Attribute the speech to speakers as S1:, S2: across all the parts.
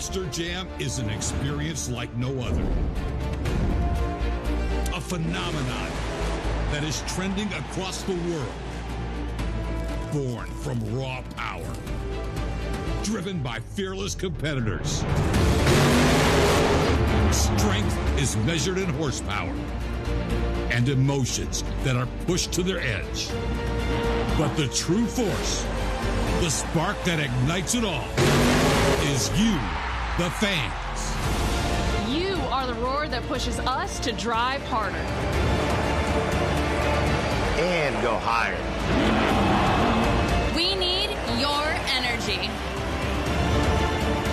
S1: Monster Jam is an experience like no other. A phenomenon that is trending across the world. Born from raw power. Driven by fearless competitors. Strength is measured in horsepower. And emotions that are pushed to their edge. But the true force, the spark that ignites it all, is you, the fans.
S2: You are the roar that pushes us to drive harder.
S3: And go higher.
S2: We need your energy.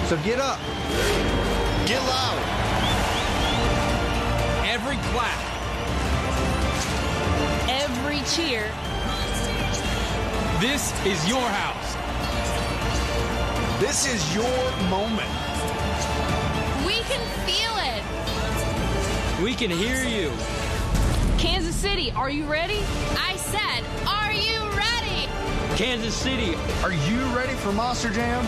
S3: So get up. Get loud.
S4: Every clap.
S2: Every cheer.
S4: This is your house.
S3: This is your moment.
S2: We can feel it.
S4: We can hear you.
S2: Kansas City, are you ready? I said, are you ready?
S4: Kansas City,
S3: Are you ready for Monster Jam?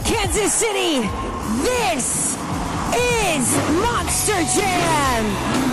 S5: Kansas City, this is Monster Jam!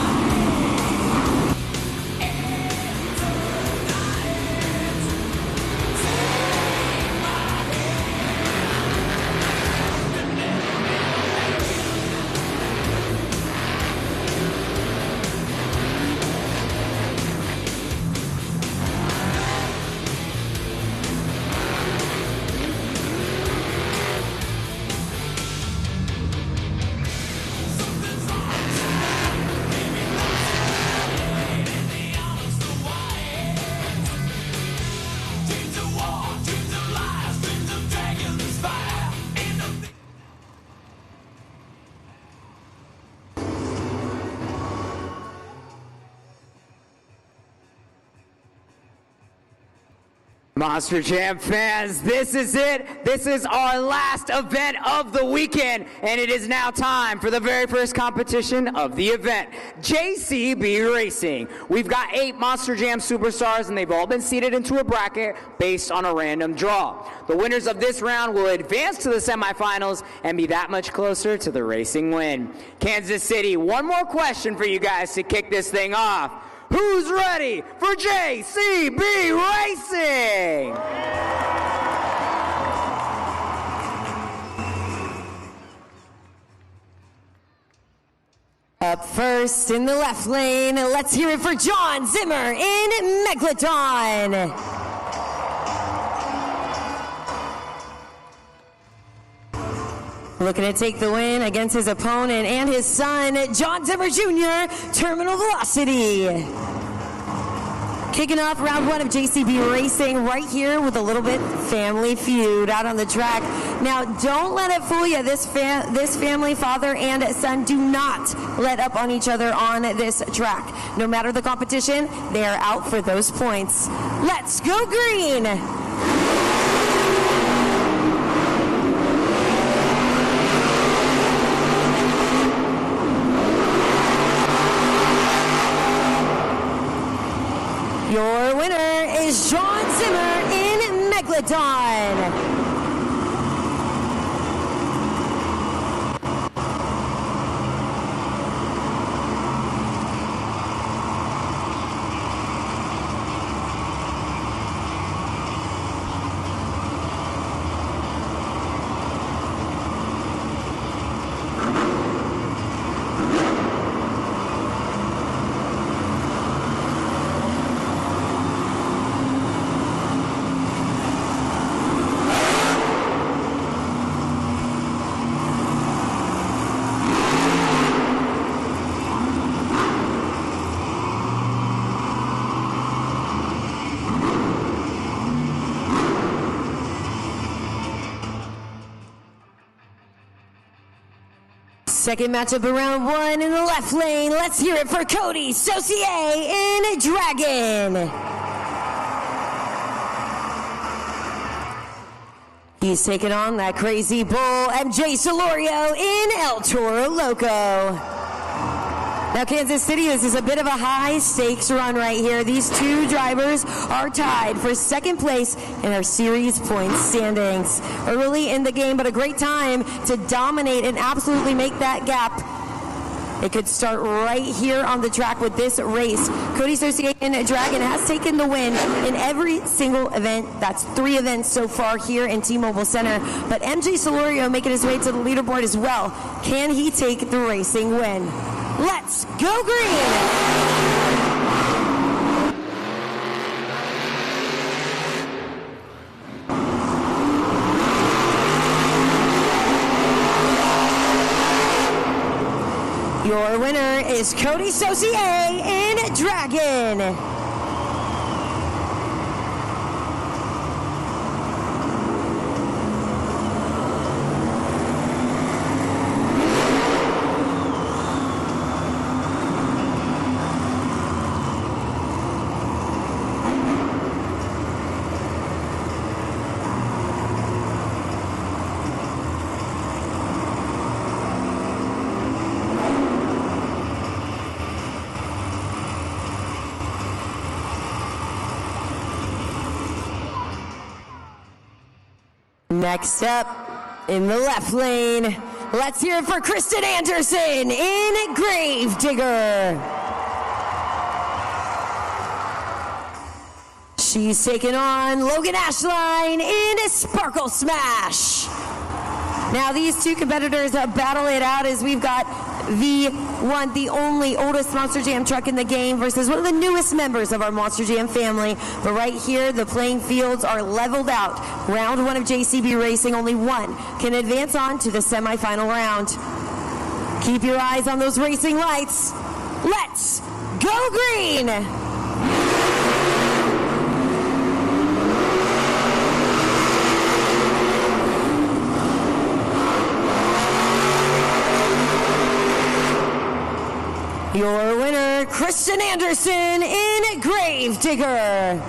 S5: Monster Jam fans, this is it. This is our last event of the weekend, and it is now time for the very first competition of the event, JCB Racing. We've got 8 Monster Jam superstars, and they've all been seated into a bracket based on a random draw. The winners of this round will advance to the semifinals and be that much closer to the racing win. Kansas City, one more question for you guys to kick this thing off. Who's ready for JCB Racing? Up first in the left lane, let's hear it for John Zimmer in Megalodon. Looking to take the win against his opponent and his son, John Zimmer Jr., Terminal Velocity.
S6: Kicking off round one of JCB Racing right here with a little bit family feud out on the track. Now, don't let it fool you. This family, father and son, do not let up on each other on this track. No matter the competition, they are out for those points. Let's go green! Your winner is John Zimmer in Megalodon. Second matchup of round one in the left lane. Let's hear it for Cody Saucier in Dragon. He's taking on that crazy bull, MJ Solorio in El Toro Loco. Now, Kansas City, this is a bit of a high-stakes run right here. These two drivers are tied for second place in our series points standings. Early in the game, but a great time to dominate and absolutely make that gap. It could start right here on the track with this race. Cody Saucier in Dragon has taken the win in every single event. That's 3 events so far here in T-Mobile Center. But MJ Solorio making his way to the leaderboard as well. Can he take the racing win? Let's go green! Your winner is Cody Saucier in Dragon. Next up, in the left lane, let's hear it for Kristen Anderson in Gravedigger. She's taking on Logan Ashline in Sparkle Smash. Now these two competitors battle it out as we've got the one, the only oldest Monster Jam truck in the game versus one of the newest members of our Monster Jam family. But right here, the playing fields are leveled out. Round one of JCB Racing, only one can advance on to the semifinal round. Keep your eyes on those racing lights. Let's go green! Your winner, Kristen Anderson in Gravedigger.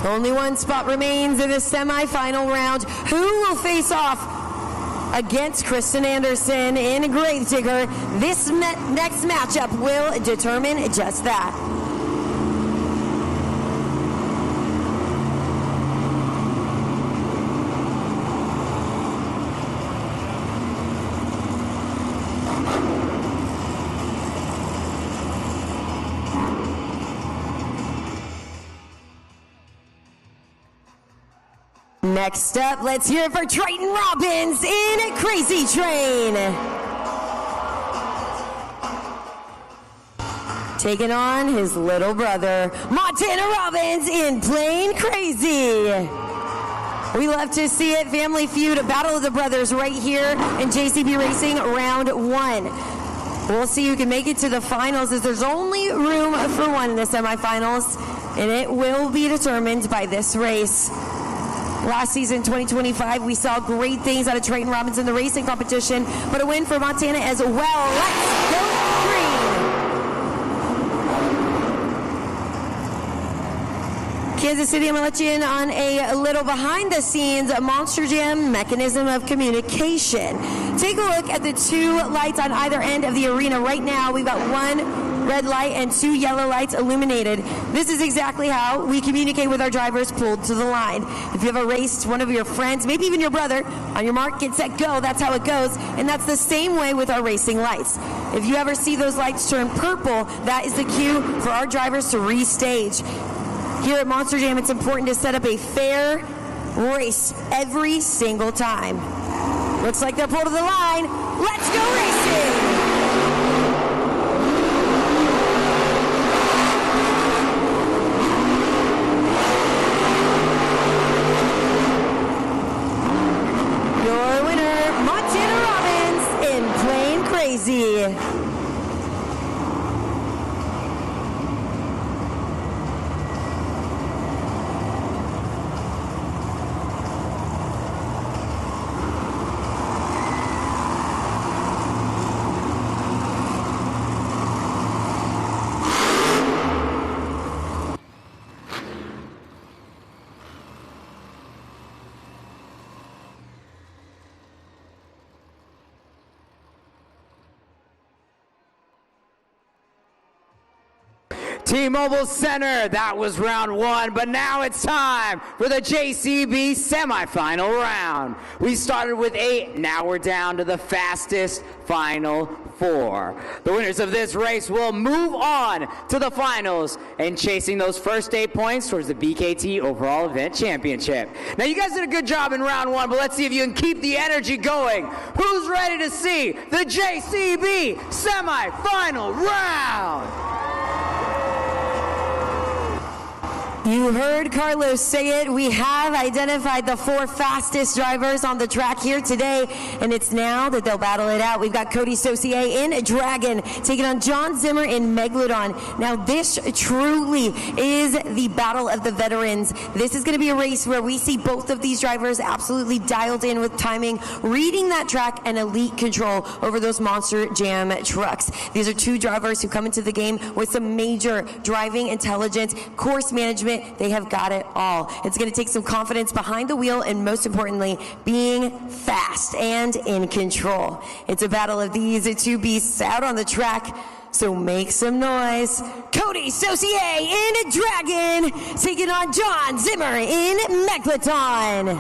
S6: Only one spot remains in the semifinal round. Who will face off against Kristen Anderson in Gravedigger? This next matchup will determine just that. Next up, let's hear it for Triton Robbins in Crazy Train. taking on his little brother, Montana Robbins in Plain Crazy. We love to see it. Family Feud, Battle of the Brothers right here in JCB Racing Round 1. We'll see who can make it to the finals, as there's only room for one in the semifinals, and it will be determined by this race. Last season, 2025, we saw great things out of Trayton Robbins in the racing competition, but a win for Montana as well. Let's go green! Kansas City, I'm going to let you in on a little behind-the-scenes Monster Jam mechanism of communication. Take a look at the two lights on either end of the arena. Right now, we've got one red light and two yellow lights illuminated. This is exactly how we communicate with our drivers pulled to the line. If you have raced one of your friends, maybe even your brother, on your mark, get set, go, that's how it goes. And that's the same way with our racing lights. If you ever see those lights turn purple, that is the cue for our drivers to restage. Here at Monster Jam, it's important to set up a fair race every single time. Looks like they're pulled to the line. Let's go racing! Your winner, Montana Robbins in Plain Crazy.
S5: T-Mobile Center, that was round 1, but now it's time for the JCB semifinal round. We started with 8, now we're down to the fastest final 4. The winners of this race will move on to the finals and chasing those first 8 points towards the BKT Overall Event Championship. Now, you guys did a good job in round 1, but let's see if you can keep the energy going. Who's ready to see the JCB semifinal round?
S6: You heard Carlos say it. We have identified the 4 fastest drivers on the track here today, and it's now that they'll battle it out. We've got Cody Saucier in Dragon taking on John Zimmer in Megalodon. Now, this truly is the battle of the veterans. This is going to be a race where we see both of these drivers absolutely dialed in with timing, reading that track, and elite control over those Monster Jam trucks. These are 2 drivers who come into the game with some major driving intelligence, course management. They have got it all. It's going to take some confidence behind the wheel and, most importantly, being fast and in control. It's a battle of these 2 beasts out on the track, so make some noise. Cody Saucier in Dragon taking on John Zimmer in Megalodon.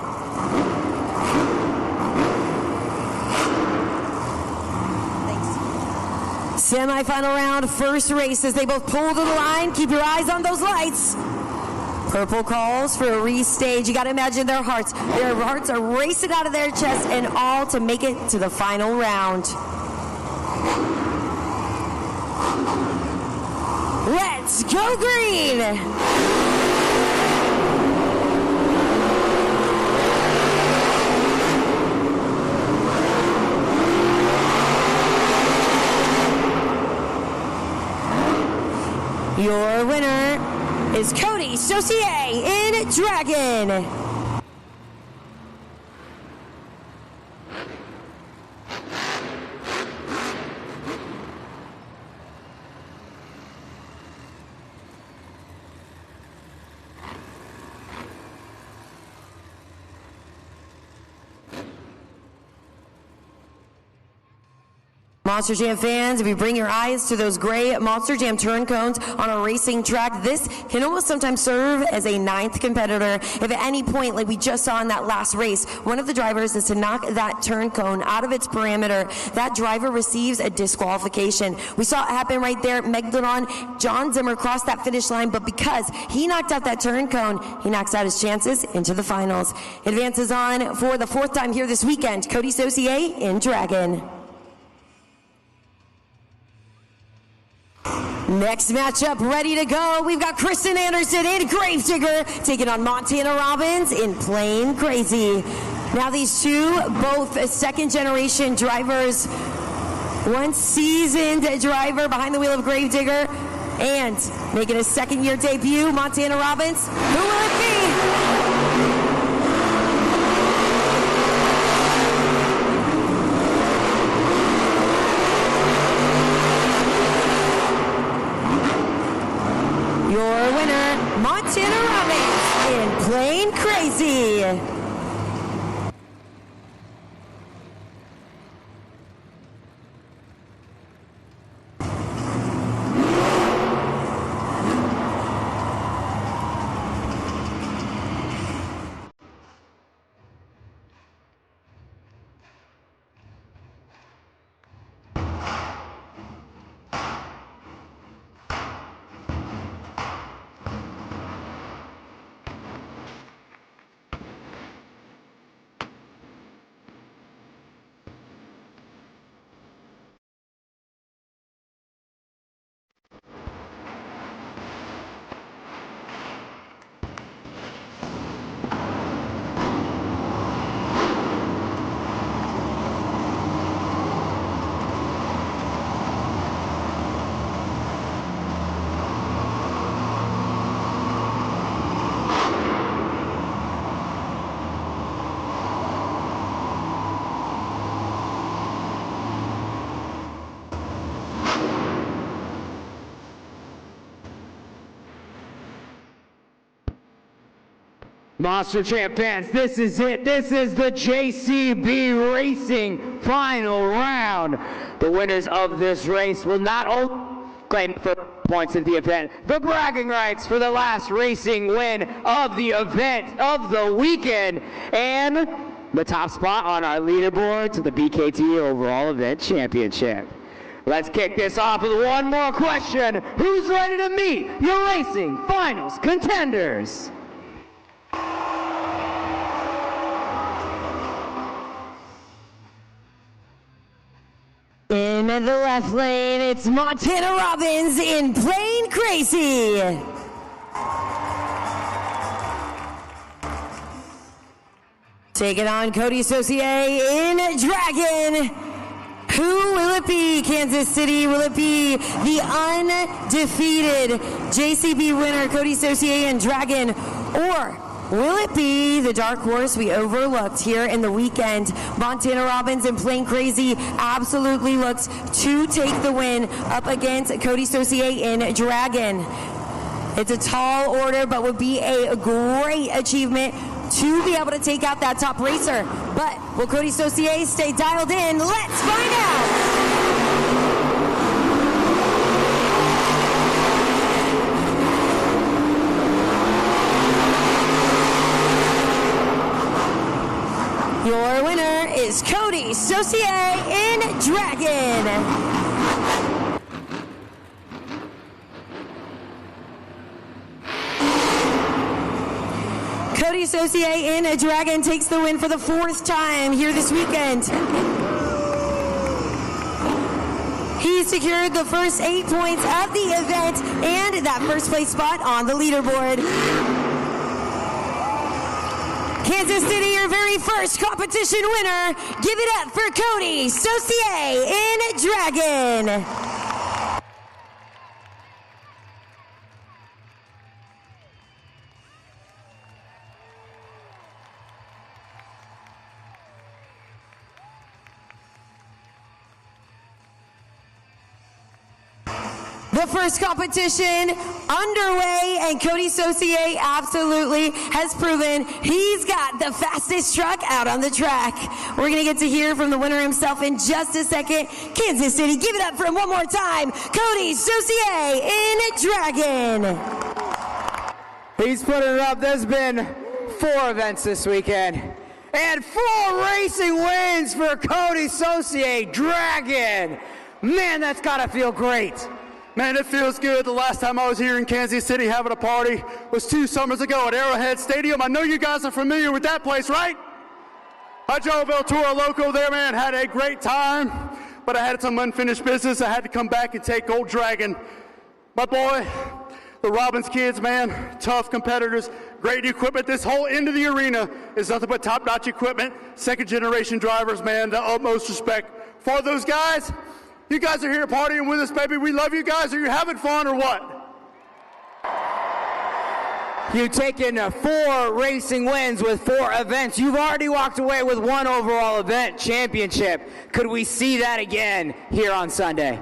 S6: Semi-final round, first race as they both pull to the line. Keep your eyes on those lights. Purple calls for a restage. You got to imagine their hearts. Their hearts are racing out of their chest and all to make it to the final round. Let's go green! Your winner is Cody Saucier in Dragon. Monster Jam fans, if you bring your eyes to those gray Monster Jam turn cones on a racing track, this can almost sometimes serve as a 9th competitor. If at any point, like we just saw in that last race, one of the drivers is to knock that turn cone out of its parameter, that driver receives a disqualification. We saw it happen right there at Megalodon. John Zimmer crossed that finish line, but because he knocked out that turn cone, he knocks out his chances into the finals. Advances on for the 4th time here this weekend, Cody Saucier in Dragon. Next matchup ready to go. We've got Kristen Anderson in Gravedigger taking on Montana Robbins in Plain Crazy. Now these two, both second generation drivers, one seasoned driver behind the wheel of Gravedigger and making a second year debut, Montana Robbins. Who will it be? Your winner, Montana Robbins in Plain Crazy.
S5: Monster Champ fans, this is it. This is the JCB Racing final round. The winners of this race will not only claim for points at the event, the bragging rights for the last racing win of the event of the weekend, and the top spot on our leaderboard to the BKT Overall Event Championship. Let's kick this off with one more question. Who's ready to meet your racing finals contenders?
S6: In the left lane, it's Montana Robbins in Plain Crazy. Taking on Cody Saucier in Dragon. Who will it be, Kansas City? Will it be the undefeated JCB winner, Cody Saucier in Dragon? Or will it be the dark horse we overlooked here in the weekend? Montana Robbins in Plain Crazy absolutely looks to take the win up against Cody Saucier in Dragon. It's a tall order, but would be a great achievement to be able to take out that top racer. But will Cody Saucier stay dialed in? Let's find out. Your winner is Cody Saucier in Dragon. Cody Saucier in Dragon takes the win for the fourth time here this weekend. He secured the first 8 points of the event and that first place spot on the leaderboard. Kansas City, your very first competition winner. Give it up for Cody Saucier in Dragon. The first competition underway, and Cody Saucier absolutely has proven he's got the fastest truck out on the track. We're going to get to hear from the winner himself in just a second. Kansas City, give it up for him one more time. Cody Saucier in Dragon.
S5: He's putting it up. There's been 4 events this weekend, and 4 racing wins for Cody Saucier Dragon. Man, that's got to feel great.
S7: Man, it feels good. The last time I was here in Kansas City having a party was 2 summers ago at Arrowhead Stadium. I know you guys are familiar with that place, right? I drove Toro Loco there, man, had a great time, but I had some unfinished business. I had to come back and take Old Dragon. My boy, the Robbins kids, man, tough competitors, great equipment. This whole end of the arena is nothing but top-notch equipment. Second-generation drivers, man, the utmost respect for those guys. You guys are here partying with us, baby. We love you guys. Are you having fun or what?
S5: You've taken 4 racing wins with 4 events. You've already walked away with 1 overall event championship. Could we see that again here on Sunday?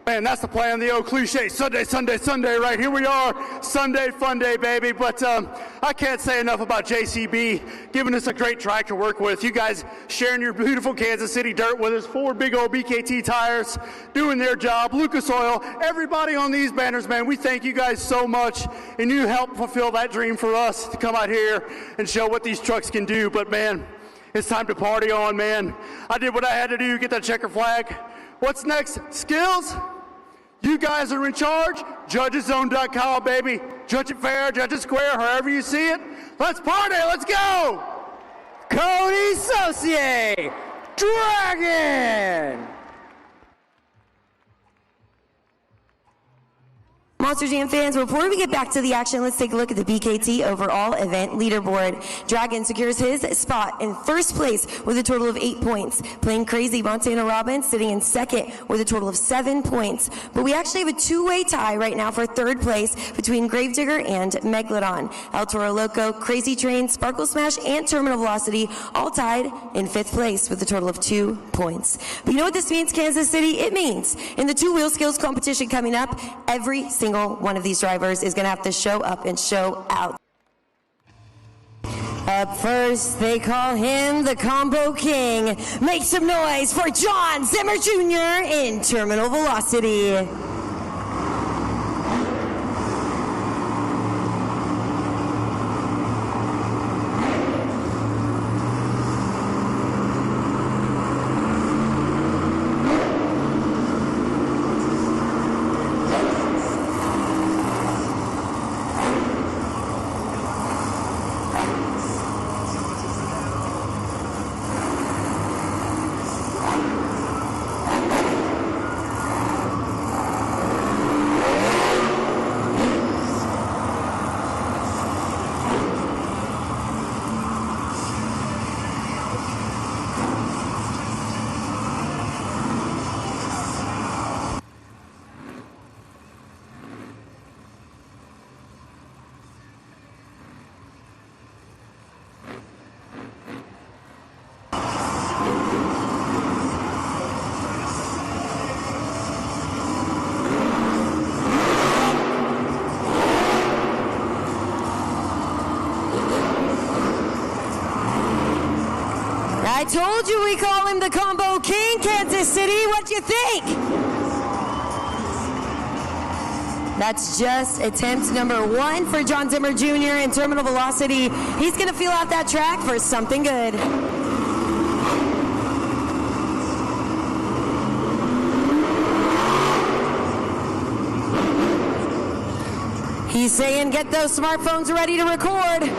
S7: Man, that's the plan, the old cliche, Sunday, Sunday, Sunday, right? Here we are, Sunday fun day, baby. But I can't say enough about JCB giving us a great track to work with. You guys sharing your beautiful Kansas City dirt with us, 4 big old BKT tires, doing their job, Lucas Oil, everybody on these banners, man, we thank you guys so much, and you help fulfill that dream for us to come out here and show what these trucks can do. But man, it's time to party on, man. I did what I had to do, get that checker flag. What's next? Skills? You guys are in charge. Judgeszone.com, baby. Judge it fair, judge it square, however you see it. Let's party, let's go!
S5: Cody Saucier, Dragon!
S6: Monster Jam fans, before we get back to the action, let's take a look at the BKT overall event leaderboard. Dragon secures his spot in first place with a total of 8 points. Playing Crazy, Montana Robbins sitting in second with a total of 7 points. But we actually have a 2-way tie right now for third place between Gravedigger and Megalodon. El Toro Loco, Crazy Train, Sparkle Smash, and Terminal Velocity all tied in 5th place with a total of 2 points. But you know what this means, Kansas City? It means in the 2-wheel skills competition coming up, every single one of these drivers is going to have to show up and show out. Up first, they call him the Combo King. Make some noise for John Zimmer Jr. in Terminal Velocity. I told you we call him the Combo King, Kansas City. What'd you think? That's just attempt number 1 for John Zimmer Jr. in Terminal Velocity. He's going to feel out that track for something good. He's saying get those smartphones ready to record.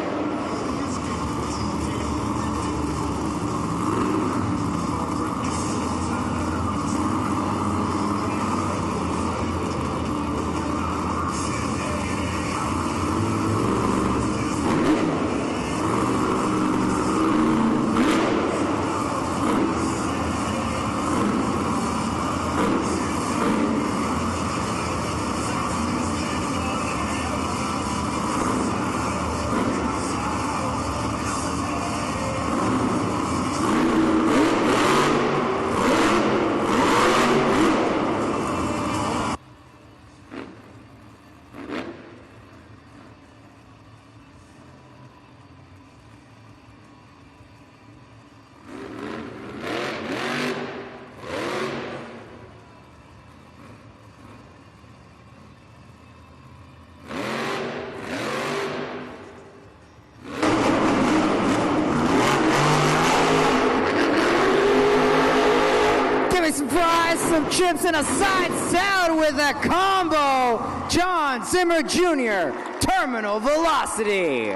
S5: Some fries, some chips, and a side salad with a combo. John Zimmer Jr., Terminal Velocity.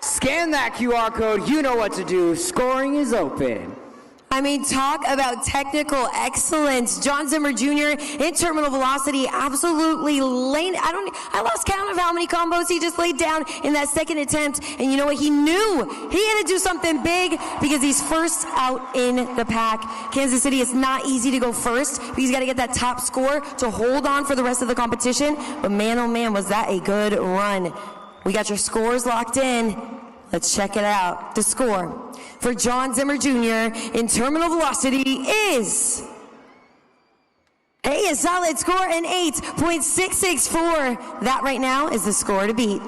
S5: Scan that QR code. You know what to do. Scoring is open.
S6: I mean, talk about technical excellence. John Zimmer Jr. in terminal velocity absolutely I lost count of how many combos he just laid down in that second attempt. And you know what? He knew he had to do something big because he's first out in the pack. Kansas City, it's not easy to go first because you got to get that top score to hold on for the rest of the competition. But man, oh man, was that a good run. We got your scores locked in. Let's check it out. The score for John Zimmer Jr. in terminal velocity is a solid score, an 8.664. That right now is the score to beat.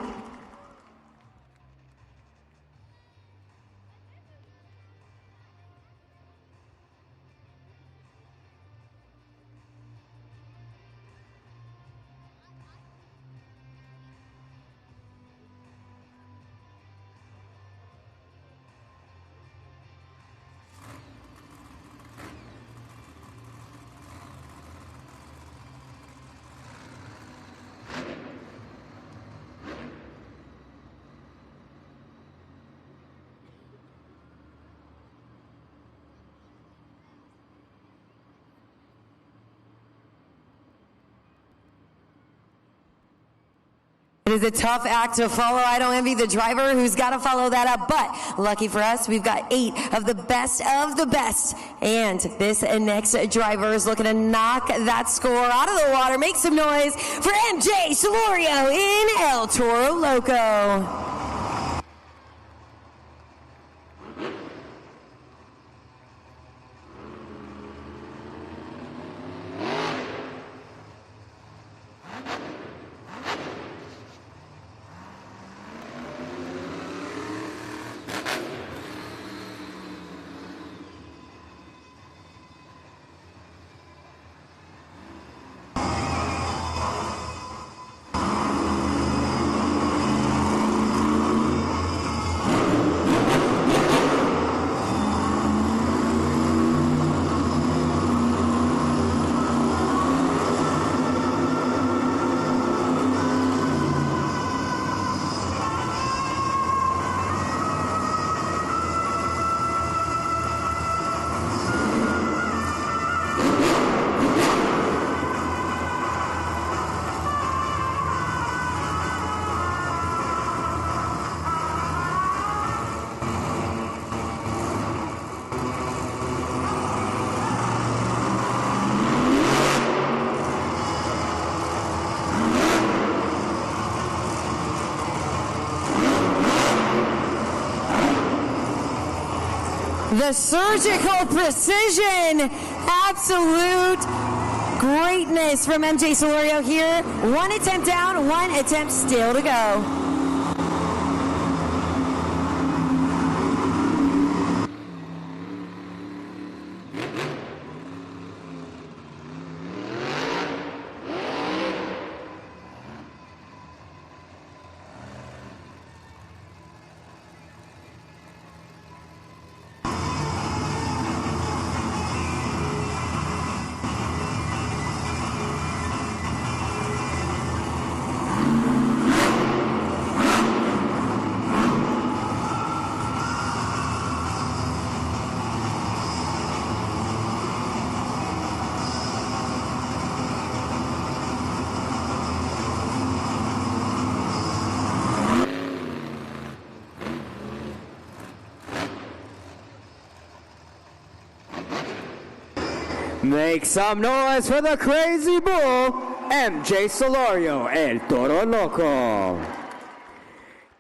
S6: It is a tough act to follow. I don't envy the driver who's got to follow that up, but lucky for us, we've got 8 of the best of the best. And this next driver is looking to knock that score out of the water. Make some noise for MJ Solorio in El Toro Loco. The surgical precision, absolute greatness from MJ Solorio here. 1 attempt down, 1 attempt still to go.
S5: Make some noise for the crazy bull, MJ Solorio, El Toro Loco.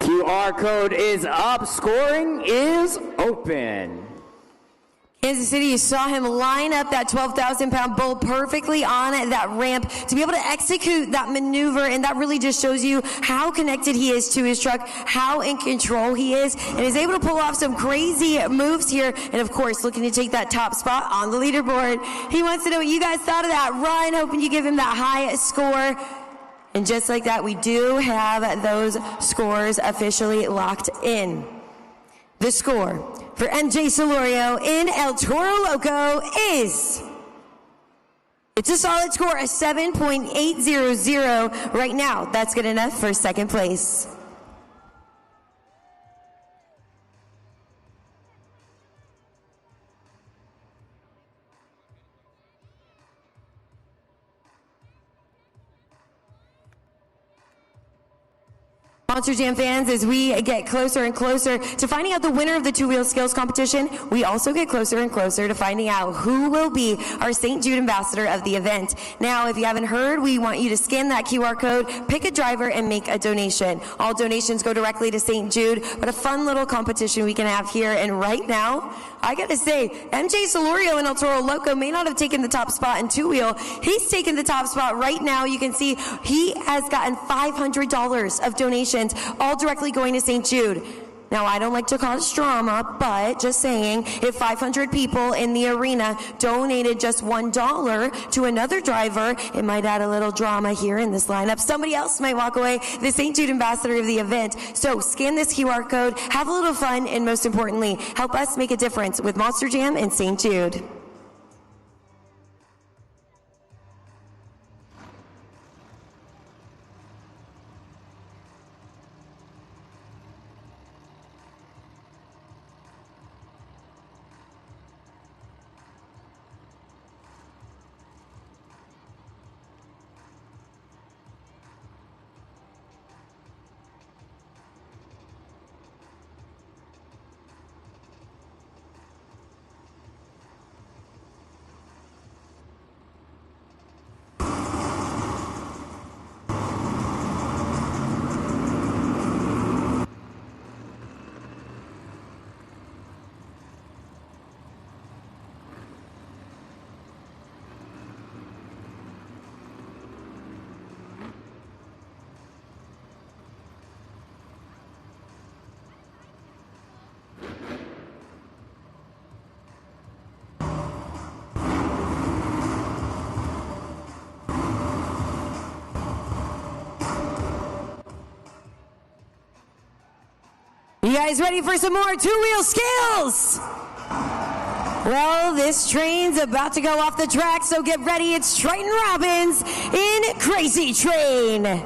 S5: QR code is up, scoring is open.
S6: Kansas City, you saw him line up that 12,000-pound bull perfectly on that ramp to be able to execute that maneuver, and that really just shows you how connected he is to his truck, how in control he is, and is able to pull off some crazy moves here, and of course, looking to take that top spot on the leaderboard. He wants to know what you guys thought of that run, hoping you give him that high score. And just like that, we do have those scores officially locked in. The score for MJ Solorio in El Toro Loco is, it's a solid score, a 7.800 right now. That's good enough for second place. Monster Jam fans, as we get closer and closer to finding out the winner of the two-wheel skills competition, we also get closer and closer to finding out who will be our St. Jude ambassador of the event. Now, if you haven't heard, we want you to scan that QR code, pick a driver, and make a donation. All donations go directly to St. Jude, but a fun little competition we can have here. And right now, I gotta say, MJ Solorio in El Toro Loco may not have taken the top spot in two-wheel. He's taken the top spot right now. You can see he has gotten $500 of donations, all directly going to St. Jude. Now, I don't like to cause drama, but just saying, if 500 people in the arena donated just $1 to another driver, it might add a little drama here in this lineup. Somebody else might walk away the St. Jude ambassador of the event. So scan this QR code, have a little fun, and most importantly, help us make a difference with Monster Jam and St. Jude. You guys ready for some more two-wheel skills? Well, this train's about to go off the track, so get ready. It's Triton Robbins in Crazy Train.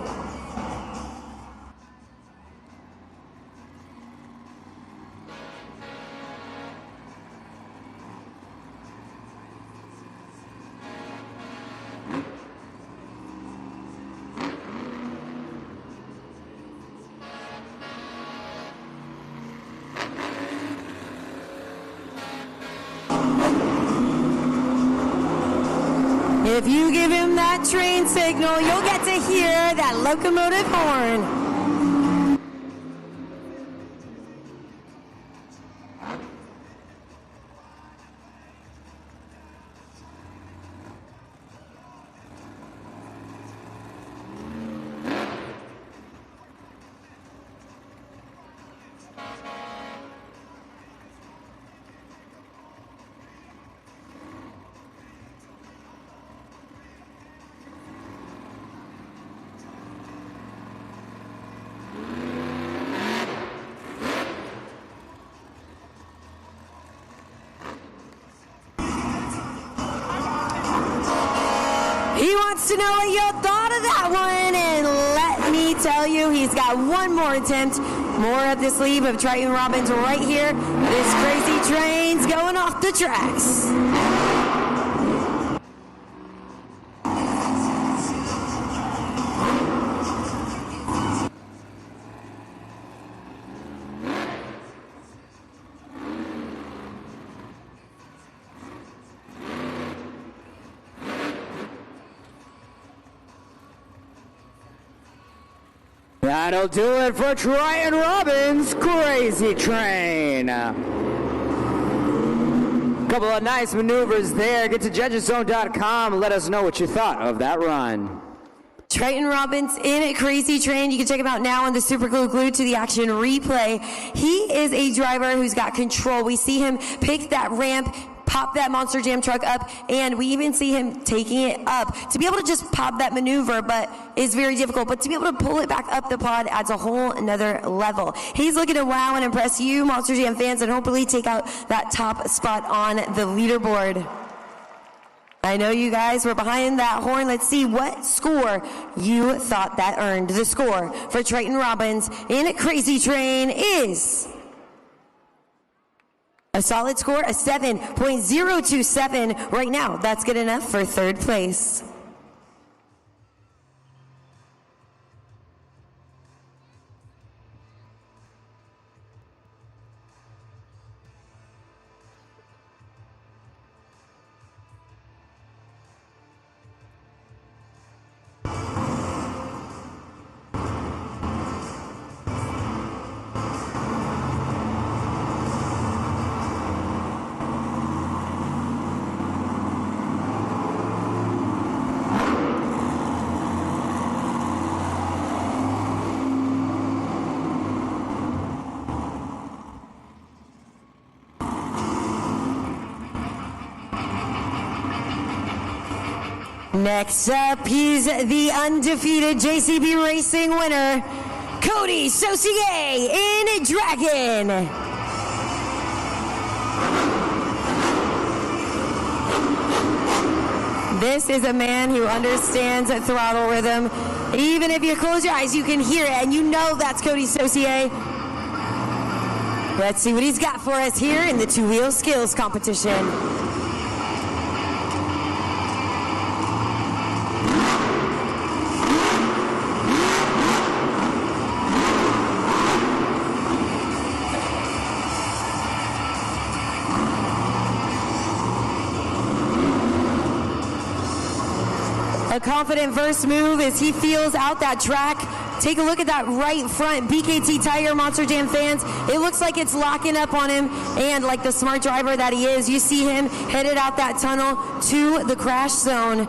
S6: If you give him that train signal, you'll get to hear that locomotive horn. He wants to know what you thought of that one, and let me tell you, he's got one more attempt, more up the sleeve of Triton Robbins right here. This crazy train's going off the tracks.
S5: That'll do it for Triton Robbins' Crazy Train. Couple of nice maneuvers there. Get to judgeszone.com and let us know what you thought of that run.
S6: Triton Robbins in a Crazy Train. You can check him out now on the Super Glue Glued to the Action replay. He is a driver who's got control. We see him pick that ramp, pop that Monster Jam truck up, and we even see him taking it up. To be able to just pop that maneuver is very difficult, but to be able to pull it back up the pod adds a whole another level. He's looking to wow and impress you, Monster Jam fans, and hopefully take out that top spot on the leaderboard. I know you guys were behind that horn. Let's see what score you thought that earned. The score for Triton Robbins in a Crazy Train is a solid score, a 7.027 right now. That's good enough for third place. Next up, he's the undefeated JCB Racing winner, Cody Saucier in Dragon. This is a man who understands a throttle rhythm. Even if you close your eyes, you can hear it, and you know that's Cody Saucier. Let's see what he's got for us here in the two-wheel skills competition. A confident first move as he feels out that track. Take a look at that right front BKT tire, Monster Jam fans. It looks like it's locking up on him, and like the smart driver that he is, you see him headed out that tunnel to the crash zone.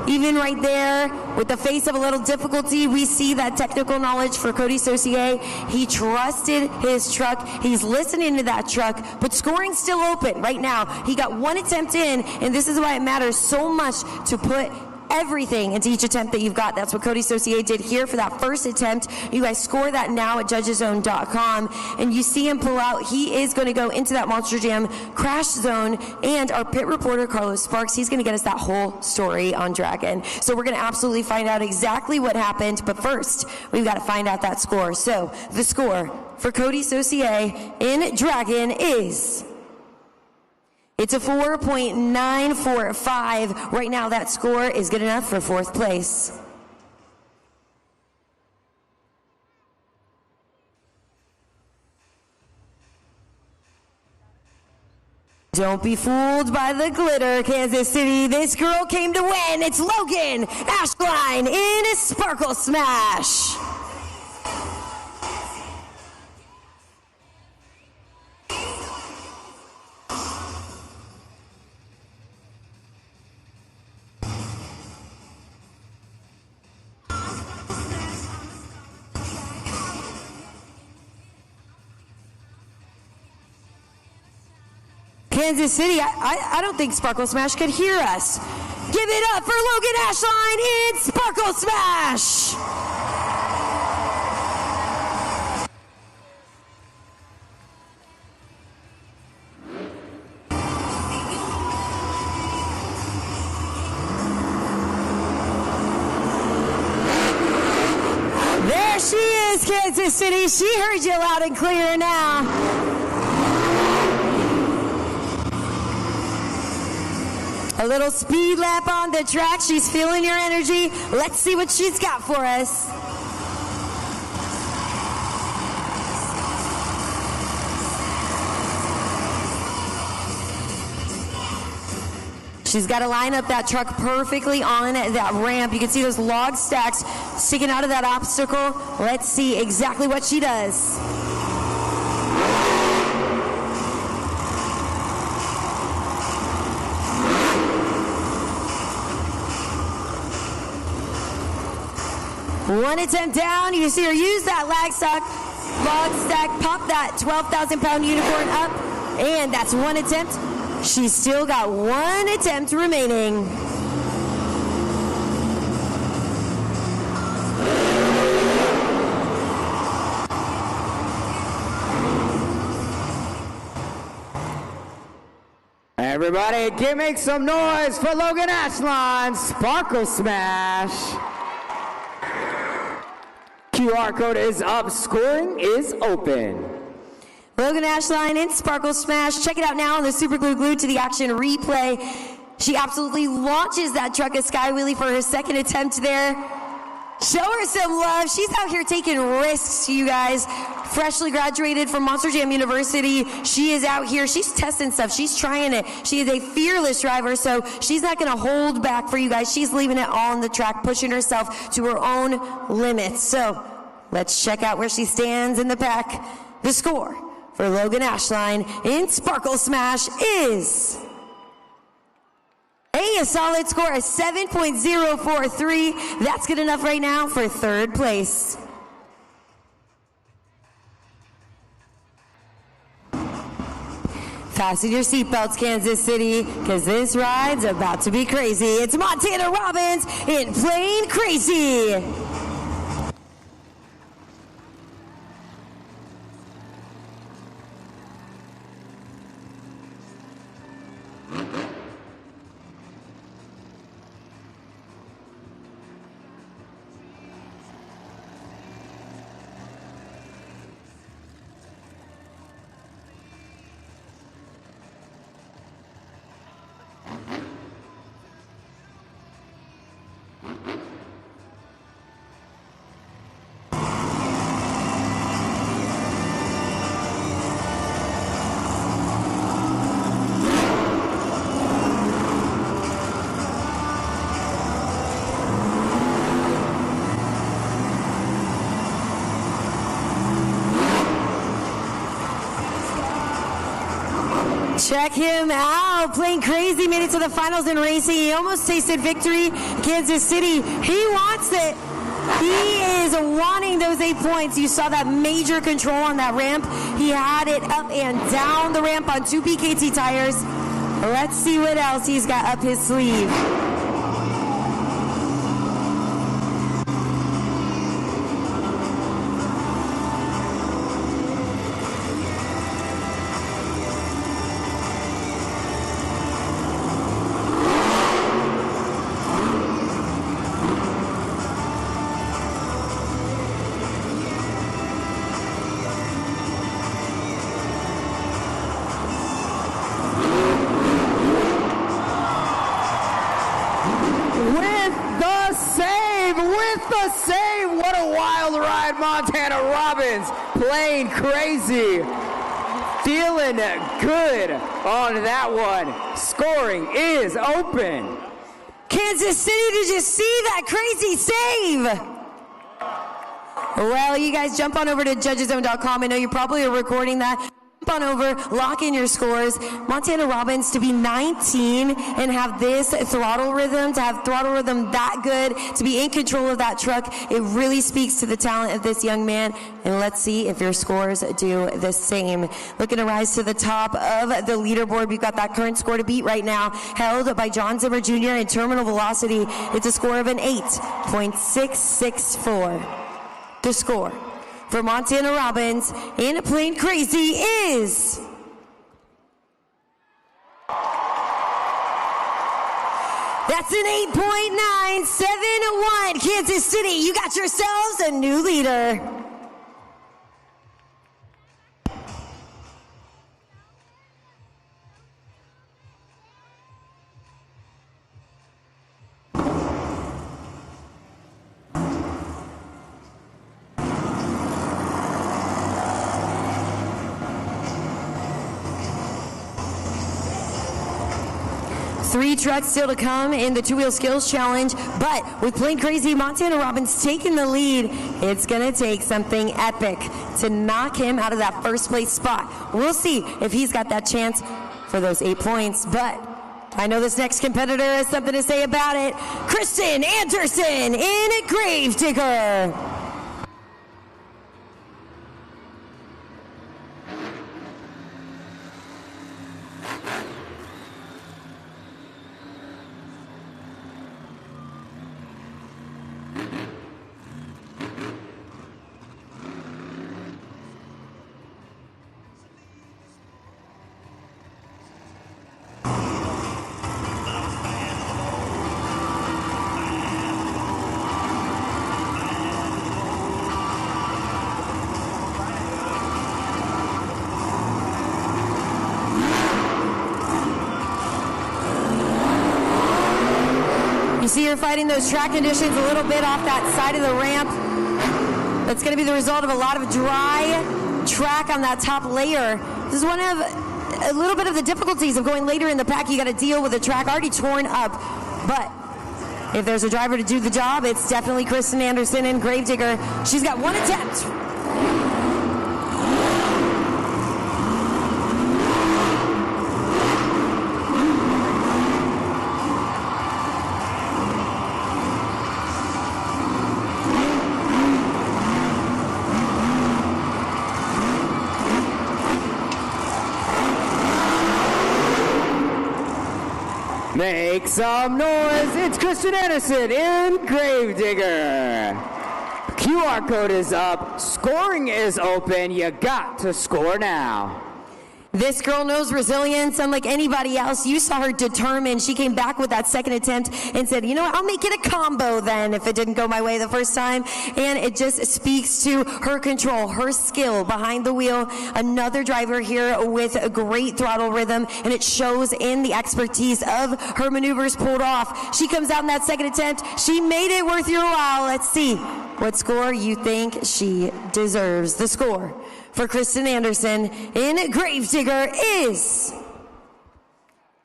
S6: Even right there, with the face of a little difficulty, we see that technical knowledge for Cody Saucier. He trusted his truck. He's listening to that truck, but scoring's still open right now. He got one attempt in, and this is why it matters so much to put everything into each attempt that you've got. That's what Cody Saucier did here for that first attempt. You guys score that now at judgeszone.com, and you see him pull out. He is going to go into that Monster Jam crash zone, and our pit reporter, Carlos Sparks, he's going to get us that whole story on Dragon. So we're going to absolutely find out exactly what happened, but first, we've got to find out that score. So the score for Cody Saucier in Dragon is... it's a 4.945. Right now, that score is good enough for fourth place. Don't be fooled by the glitter, Kansas City. This girl came to win. It's Logan Ashline in a Sparkle Smash. Kansas City, I don't think Sparkle Smash could hear us. Give it up for Logan Ashline in Sparkle Smash! There she is, Kansas City. She heard you loud and clear now. A little speed lap on the track. She's feeling your energy. Let's see what she's got for us. She's got to line up that truck perfectly on that ramp. You can see those log stacks sticking out of that obstacle. Let's see exactly what she does. One attempt down. You see her use that log stack, pop that 12,000-pound unicorn up, and that's one attempt. She's still got one attempt remaining.
S5: Everybody, make some noise for Logan Ashline, Sparkle Smash. QR code is up, scoring is open.
S6: Logan Ashline in Sparkle Smash. Check it out now on the Super Glued to the Action replay. She absolutely launches that truck a sky wheelie for her second attempt there. Show her some love. She's out here taking risks, you guys. Freshly graduated from Monster Jam University. She is out here. She's testing stuff. She's trying it. She is a fearless driver, so she's not going to hold back for you guys. She's leaving it all on the track, pushing herself to her own limits. So let's check out where she stands in the pack. The score for Logan Ashline in Sparkle Smash is a solid score of 7.043. That's good enough right now for third place. Fasten your seatbelts, Kansas City, because this ride's about to be crazy. It's Montana Robbins in Plain Crazy. Check him out, Plain Crazy made it to the finals in racing. He almost tasted victory. Kansas City, he wants it. He is wanting those 8 points. You saw that major control on that ramp. He had it up and down the ramp on 2 PKT tires. Let's see what else he's got up his sleeve.
S5: What a wild ride, Montana Robbins. Plain Crazy. Feeling good on that one. Scoring is open.
S6: Kansas City, did you see that crazy save? Well, you guys jump on over to judgeszone.com. I know you probably are recording that. Jump on over, lock in your scores. Montana Robbins to be 19 and have this throttle rhythm, to have throttle rhythm that good, to be in control of that truck, it really speaks to the talent of this young man. And let's see if your scores do the same. Looking to rise to the top of the leaderboard. We've got that current score to beat right now, held by John Zimmer Jr. in terminal velocity. It's a score of an 8.664. The score for Montana Robbins in Plain Crazy is that's an 8.971. Kansas City, you got yourselves a new leader. Three trucks still to come in the two-wheel skills challenge, but with Plain Crazy, Montana Robbins taking the lead, it's going to take something epic to knock him out of that first place spot. We'll see if he's got that chance for those 8 points, but I know this next competitor has something to say about it. Kristen Anderson in Gravedigger. You see her fighting those track conditions a little bit off that side of the ramp. That's going to be the result of a lot of dry track on that top layer. This is one of a little bit of the difficulties of going later in the pack. You got to deal with a track already torn up. But if there's a driver to do the job, it's definitely Kristen Anderson in Gravedigger. She's got one attempt.
S5: Make some noise. It's Christian Anderson in Gravedigger. QR code is up. Scoring is open. You got to score now.
S6: This girl knows resilience unlike anybody else. You saw her determined. She came back with that second attempt and said, you know what, I'll make it a combo then if it didn't go my way the first time. And it just speaks to her control, her skill behind the wheel. Another driver here with a great throttle rhythm, and it shows in the expertise of her maneuvers pulled off. She comes out in that second attempt. She made it worth your while. Let's see what score you think she deserves. The score for Kristen Anderson in Gravedigger is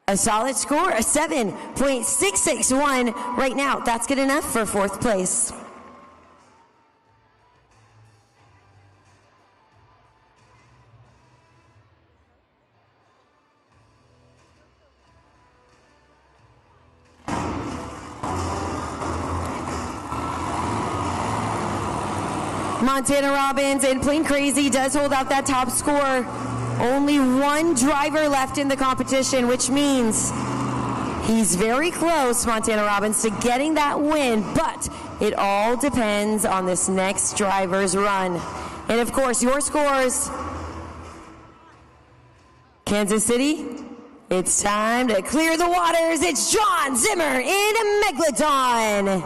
S6: a solid score, a 7.661 right now. That's good enough for fourth place. Montana Robbins and Plain Crazy does hold out that top score. Only one driver left in the competition, which means he's very close, Montana Robbins, to getting that win, but it all depends on this next driver's run. And of course, your scores. Kansas City, it's time to clear the waters. It's John Zimmer in Megalodon.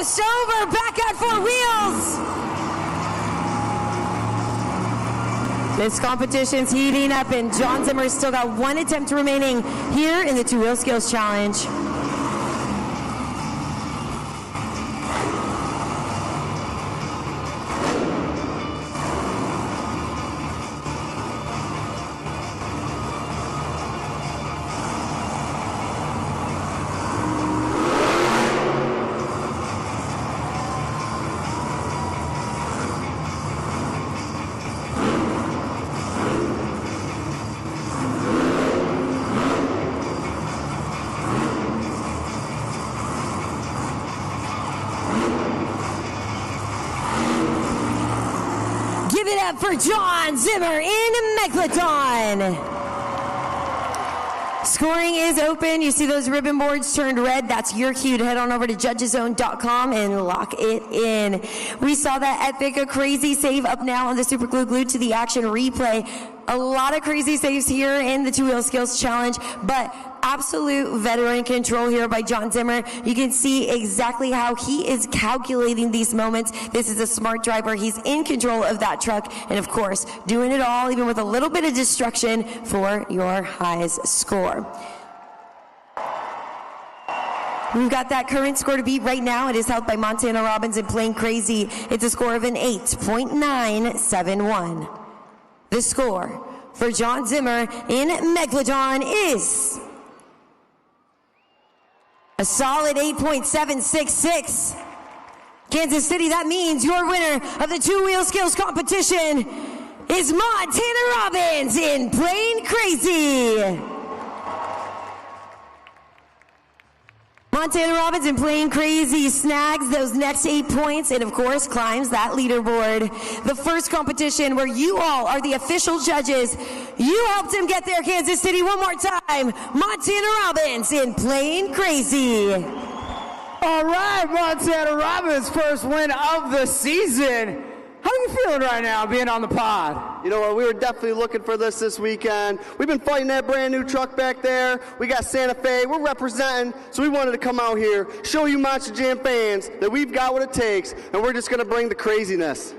S6: Over, back at four wheels. This competition's heating up, and John Zimmer's still got one attempt remaining here in the two-wheel skills challenge. For John Zimmer in Megalodon. Scoring is open. You see those ribbon boards turned red. That's your cue to head on over to judgeszone.com and lock it in. We saw that epic, crazy save up now on the Super Glue Glued to the Action replay. A lot of crazy saves here in the two-wheel skills challenge, but absolute veteran control here by John Zimmer. You can see exactly how he is calculating these moments. This is a smart driver. He's in control of that truck, and of course, doing it all, even with a little bit of destruction for your highest score. We've got that current score to beat right now. It is held by Montana Robbins and Plain Crazy. It's a score of an 8.971. The score for John Zimmer in Megalodon is a solid 8.766. Kansas City, that means your winner of the two-wheel skills competition is Montana Robbins in Plain Crazy. Montana Robbins in Plain Crazy snags those next 8 points and, of course, climbs that leaderboard. The first competition where you all are the official judges. You helped him get there, Kansas City. One more time, Montana Robbins in Plain Crazy.
S5: All right, Montana Robbins, first win of the season. How are you feeling right now being on the pod?
S7: You know what, we were definitely looking for this weekend. We've been fighting that brand new truck back there. We got Santa Fe, we're representing, so we wanted to come out here, show you Monster Jam fans that we've got what it takes, and we're just gonna bring the craziness.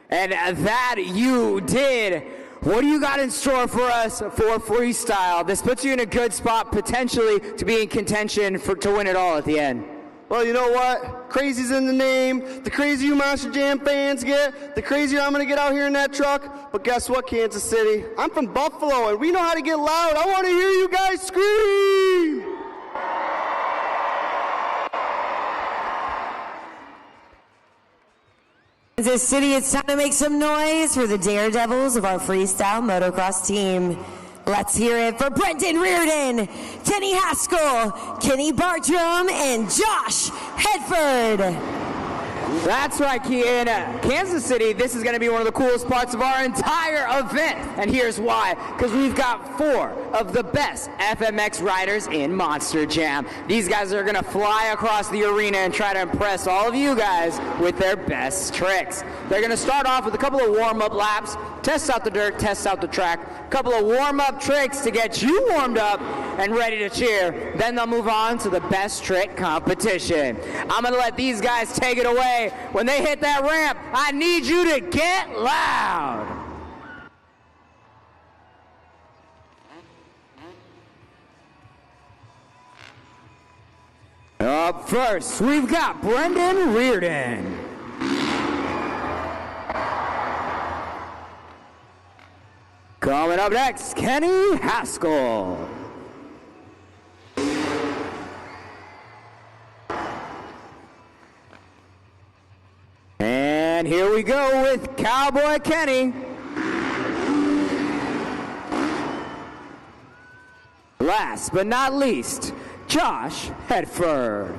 S5: And that you did. What do you got in store for us for Freestyle? This puts you in a good spot potentially to be in contention to win it all at the end.
S7: Well, you know what? Crazy's in the name. The crazier you Monster Jam fans get, the crazier I'm going to get out here in that truck. But guess what, Kansas City? I'm from Buffalo, and we know how to get loud. I want to hear you guys scream.
S6: Kansas City, it's time to make some noise for the daredevils of our freestyle motocross team. Let's hear it for Brendan Reardon, Kenny Haskell, Kenny Bartram, and Josh Hedford.
S5: That's right, in Kansas City, this is going to be one of the coolest parts of our entire event. And here's why. Because we've got 4 of the best FMX riders in Monster Jam. These guys are going to fly across the arena and try to impress all of you guys with their best tricks. They're going to start off with a couple of warm-up laps, test out the dirt, test out the track, a couple of warm-up tricks to get you warmed up and ready to cheer. Then they'll move on to the best trick competition. I'm going to let these guys take it away. When they hit that ramp, I need you to get loud. Up first, we've got Brendan Reardon. Coming up next, Kenny Haskell. And here we go with Cowboy Kenny. Last but not least, Josh Hedford.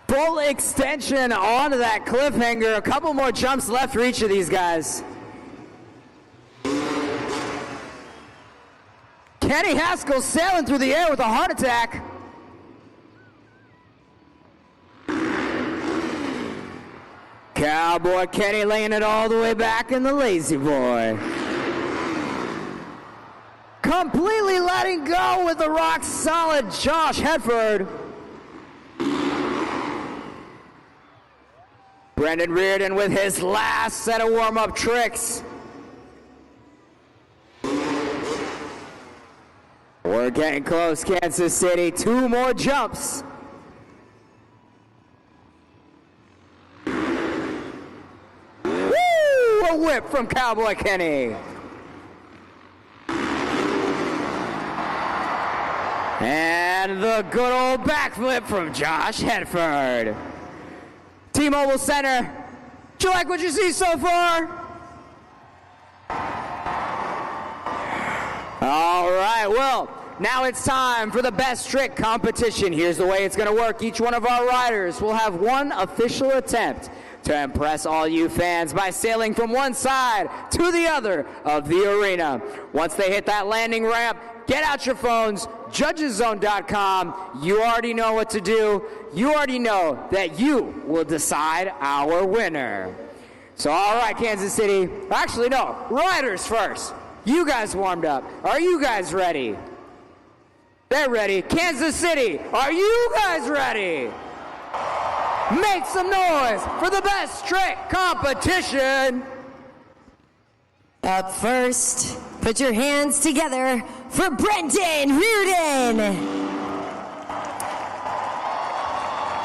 S5: Full extension onto that cliffhanger. A couple more jumps left for each of these guys. Kenny Haskell sailing through the air with a heart attack. Cowboy Kenny laying it all the way back in the lazy boy. Completely letting go with the rock solid Josh Hedford. Brendan Reardon with his last set of warm-up tricks. We're getting close, Kansas City. 2 more jumps. Woo! A whip from Cowboy Kenny. And the good old backflip from Josh Hedford. T-Mobile Center, do you like what you see so far? All right, well, now it's time for the best trick competition. Here's the way it's going to work. Each one of our riders will have one official attempt to impress all you fans by sailing from one side to the other of the arena. Once they hit that landing ramp, get out your phones, judgeszone.com. You already know what to do. You already know that you will decide our winner. So, all right, Kansas City. Actually, no, riders first. You guys warmed up. Are you guys ready? They're ready. Kansas City, are you guys ready? Make some noise for the best trick competition.
S6: Up first, put your hands together for Brendan Reardon.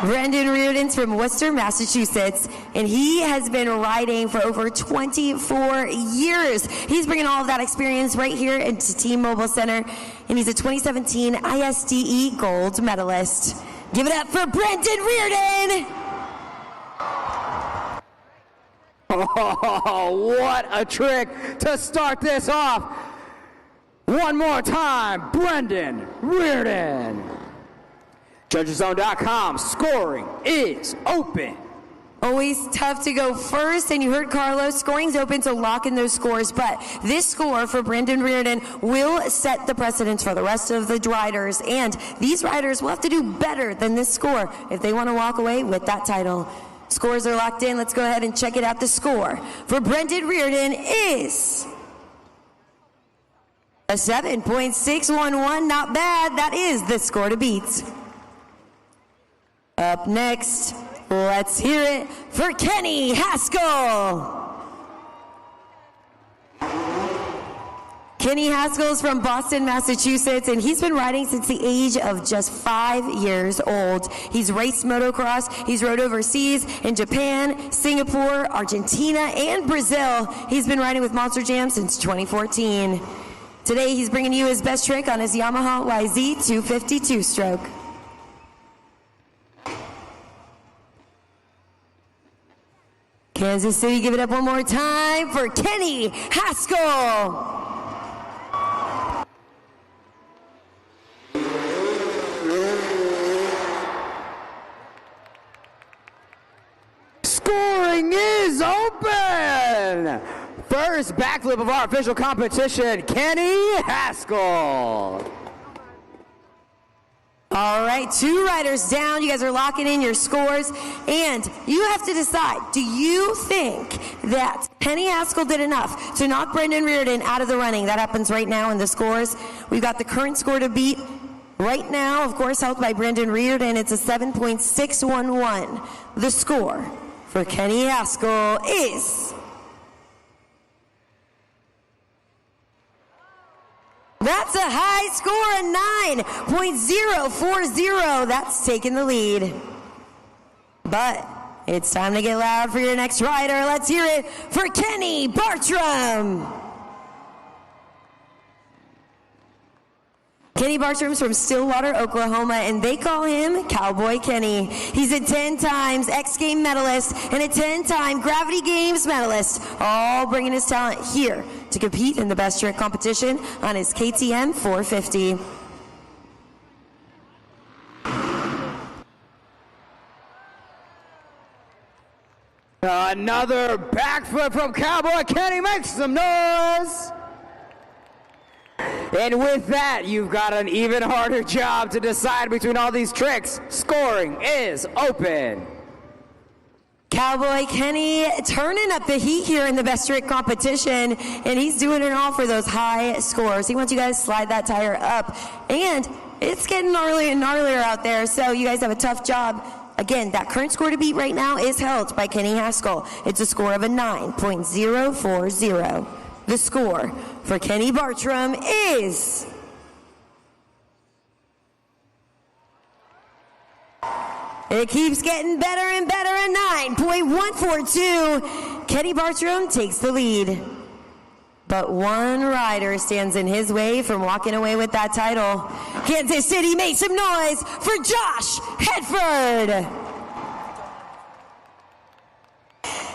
S6: Brendan Reardon's from Worcester, Massachusetts, and he has been riding for over 24 years. He's bringing all of that experience right here into T-Mobile Center, and he's a 2017 ISDE gold medalist. Give it up for Brendan Reardon!
S5: Oh, what a trick to start this off. One more time, Brendan Reardon. JudgesZone.com, scoring is open.
S6: Always tough to go first, and you heard Carlos, scoring's open to lock in those scores, but this score for Brendan Reardon will set the precedence for the rest of the riders, and these riders will have to do better than this score if they want to walk away with that title. Scores are locked in. Let's go ahead and check it out. The score for Brendan Reardon is a 7.611. Not bad. That is the score to beat. Up next, let's hear it for Kenny Haskell. Kenny Haskell's from Boston, Massachusetts, and he's been riding since the age of just 5 years old. He's raced motocross, he's rode overseas in Japan, Singapore, Argentina, and Brazil. He's been riding with Monster Jam since 2014. Today, he's bringing you his best trick on his Yamaha YZ 250 two-stroke. Kansas City, give it up one more time for Kenny Haskell.
S5: Scoring is open. First backflip of our official competition, Kenny Haskell.
S6: All right, 2 riders down. You guys are locking in your scores, and you have to decide, do you think that Kenny Haskell did enough to knock Brendan Reardon out of the running? That happens right now in the scores. We've got the current score to beat right now, of course, held by Brendan Reardon. It's a 7.611. The score for Kenny Haskell is... That's a high score, a 9.040. That's taking the lead. But it's time to get loud for your next rider. Let's hear it for Kenny Bartram. Kenny Bartram's from Stillwater, Oklahoma, and they call him Cowboy Kenny. He's a 10 times X Game medalist and a 10-time Gravity Games medalist, all bringing his talent here to compete in the best trick competition on his KTM 450.
S5: Another backflip from Cowboy Kenny. Makes some noise. And with that, you've got an even harder job to decide between all these tricks. Scoring is open.
S6: Cowboy Kenny turning up the heat here in the best trick competition, and he's doing it all for those high scores. He wants you guys to slide that tire up, and it's getting gnarlier and gnarlier out there, so you guys have a tough job. Again, that current score to beat right now is held by Kenny Haskell. It's a score of a 9.040. The score for Kenny Bartram is... It keeps getting better and better, a 9.142. Kenny Bartram takes the lead. But one rider stands in his way from walking away with that title. Kansas City, make some noise for Josh Hedford.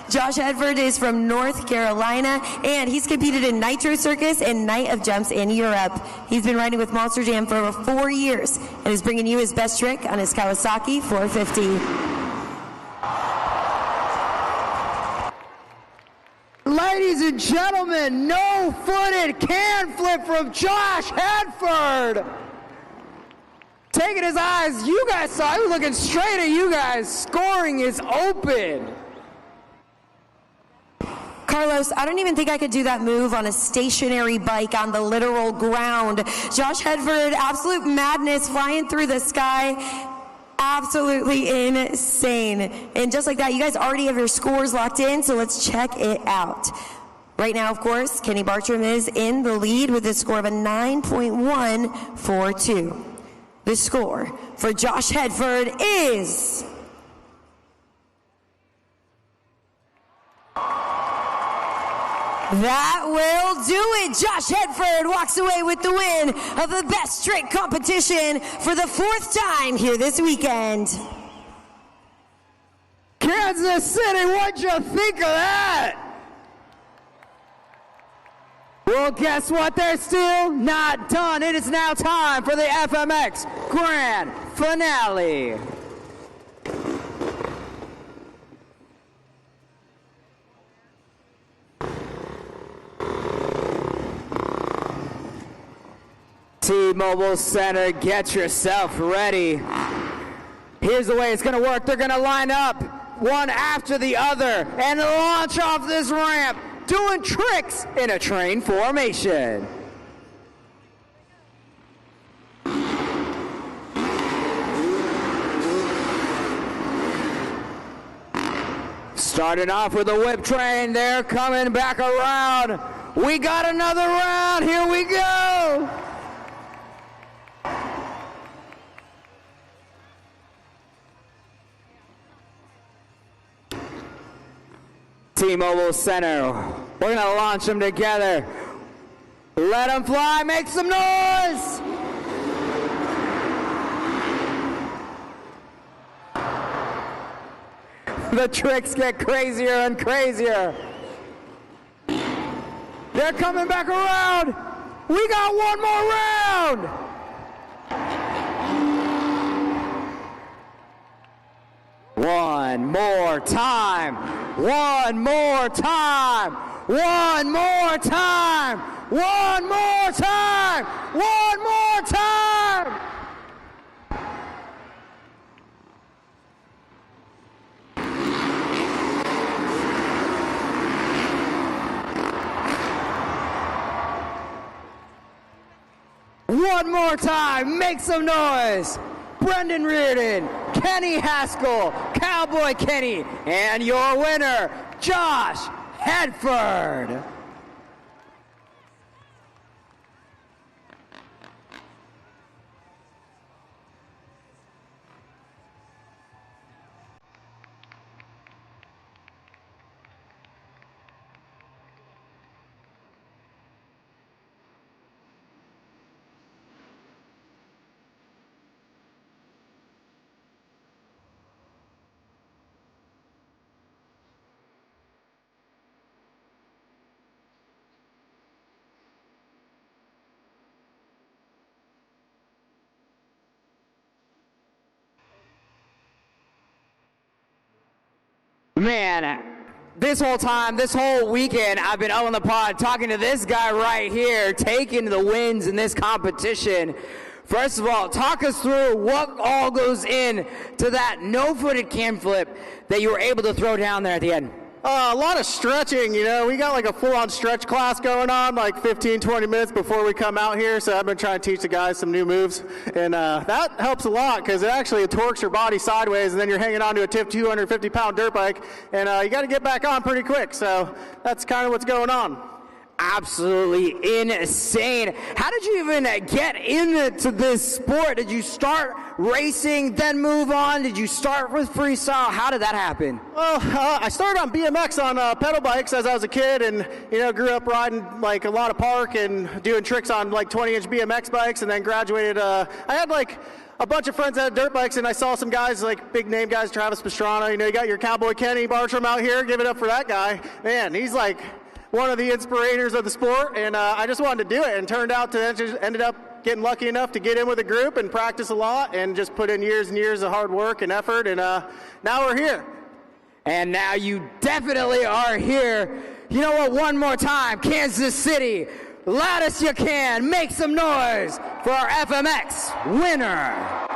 S6: Josh Hedford is from North Carolina, and he's competed in Nitro Circus and Night of Jumps in Europe. He's been riding with Monster Jam for over 4 years and is bringing you his best trick on his Kawasaki 450.
S5: Ladies and gentlemen, no-footed can flip from Josh Hedford. Taking his eyes, you guys saw, he was looking straight at you guys. Scoring is open.
S6: Carlos, I don't even think I could do that move on a stationary bike on the literal ground. Josh Hedford, absolute madness, flying through the sky. Absolutely insane. And just like that, you guys already have your scores locked in, so let's check it out. Right now, of course, Kenny Bartram is in the lead with a score of a 9.142. The score for Josh Hedford is... That will do it. Josh Hedford walks away with the win of the best straight competition for the 4th time here this weekend.
S5: Kansas City, what'd you think of that? Well, guess what? They're still not done. It is now time for the FMX Grand Finale. T-Mobile Center, get yourself ready. Here's the way it's going to work. They're going to line up one after the other and launch off this ramp, doing tricks in a train formation. Starting off with a whip train, they're coming back around. We got another round, here we go. T-Mobile Center, we're gonna launch them together. Let them fly, make some noise! The tricks get crazier and crazier. They're coming back around. We got one more round. One more time. One more time. One more time. One more time. One more time. One more time, make some noise. Brendan Reardon, Kenny Haskell, Cowboy Kenny, and your winner, Josh Hedford. Man, this whole time, this whole weekend, I've been on the pod talking to this guy right here, taking the wins in this competition. First of all, talk us through what all goes in to that no-footed cam flip that you were able to throw down there at the end.
S7: A lot of stretching, you know. We got like a full-on stretch class going on, like 15, 20 minutes before we come out here. So I've been trying to teach the guys some new moves. And that helps a lot because it actually torques your body sideways, and then you're hanging on to a 250-pound dirt bike. And you got to get back on pretty quick. So that's kind of what's going on.
S5: Absolutely insane. How did you even get into this sport? Did you start racing, then move on? Did you start with freestyle? How did that happen?
S7: Well, I started on BMX on pedal bikes as I was a kid, and grew up riding like a lot of park and doing tricks on like 20-inch BMX bikes, and then graduated. I had like a bunch of friends that had dirt bikes, and I saw some guys, like big name guys, Travis Pastrana. You got your Cowboy Kenny Bartram out here. Give it up for that guy. Man, he's like one of the inspirators of the sport, and I just wanted to do it, and turned out to ended up getting lucky enough to get in with a group and practice a lot and just put in years and years of hard work and effort, and now we're here.
S5: And now you definitely are here. You know what? One more time, Kansas City, loudest you can, make some noise for our FMX winner.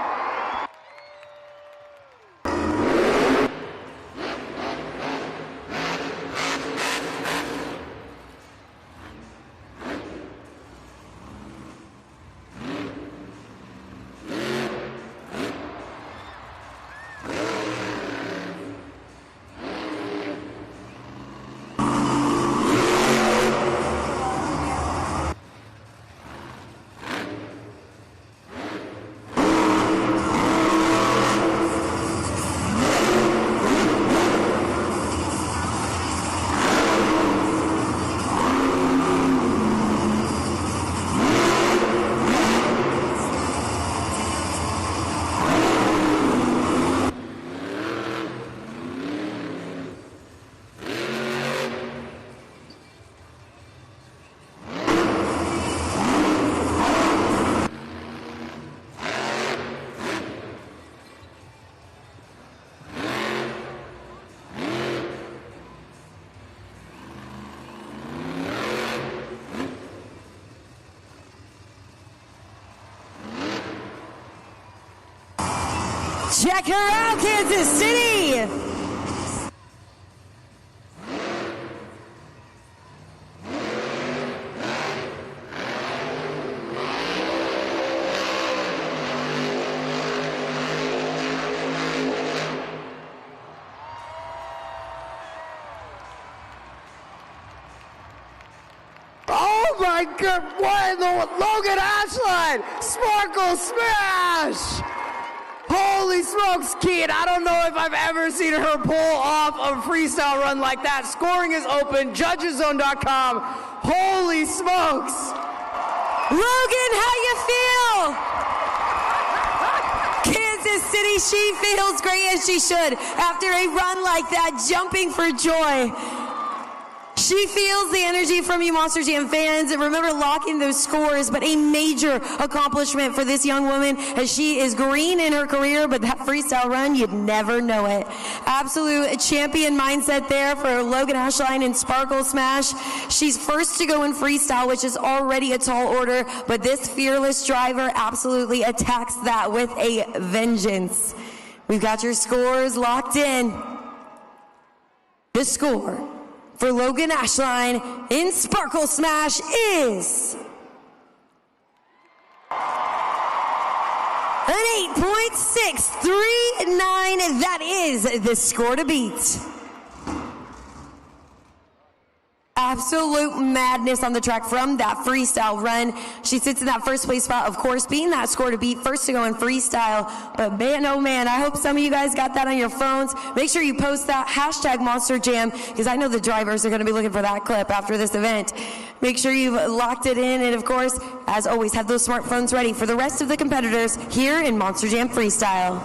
S6: Check her out, Kansas City.
S3: Oh my God, what in the Logan Ashline? Sparkle smash! Holy smokes, Keith, I don't know if I've ever seen her pull off a freestyle run like that. Scoring is open, judgeszone.com. Holy smokes!
S6: Logan, how you feel? Kansas City, she feels great as she should after a run like that, jumping for joy. She feels the energy from you Monster Jam fans. And remember locking those scores, but a major accomplishment for this young woman as she is green in her career, but that freestyle run, you'd never know it. Absolute champion mindset there for Logan Ashline in Sparkle Smash. She's first to go in freestyle, which is already a tall order, but this fearless driver absolutely attacks that with a vengeance. We've got your scores locked in. The score for Logan Ashline in Sparkle Smash is an 8.639. That is the score to beat. Absolute madness on the track from that freestyle run. She sits in that first place spot, of course, being that score to beat, first to go in freestyle. But man, oh man, I hope some of you guys got that on your phones. Make sure you post that hashtag Monster Jam, because I know the drivers are going to be looking for that clip after this event. Make sure you've locked it in, and of course, as always, have those smartphones ready for the rest of the competitors here in Monster Jam Freestyle.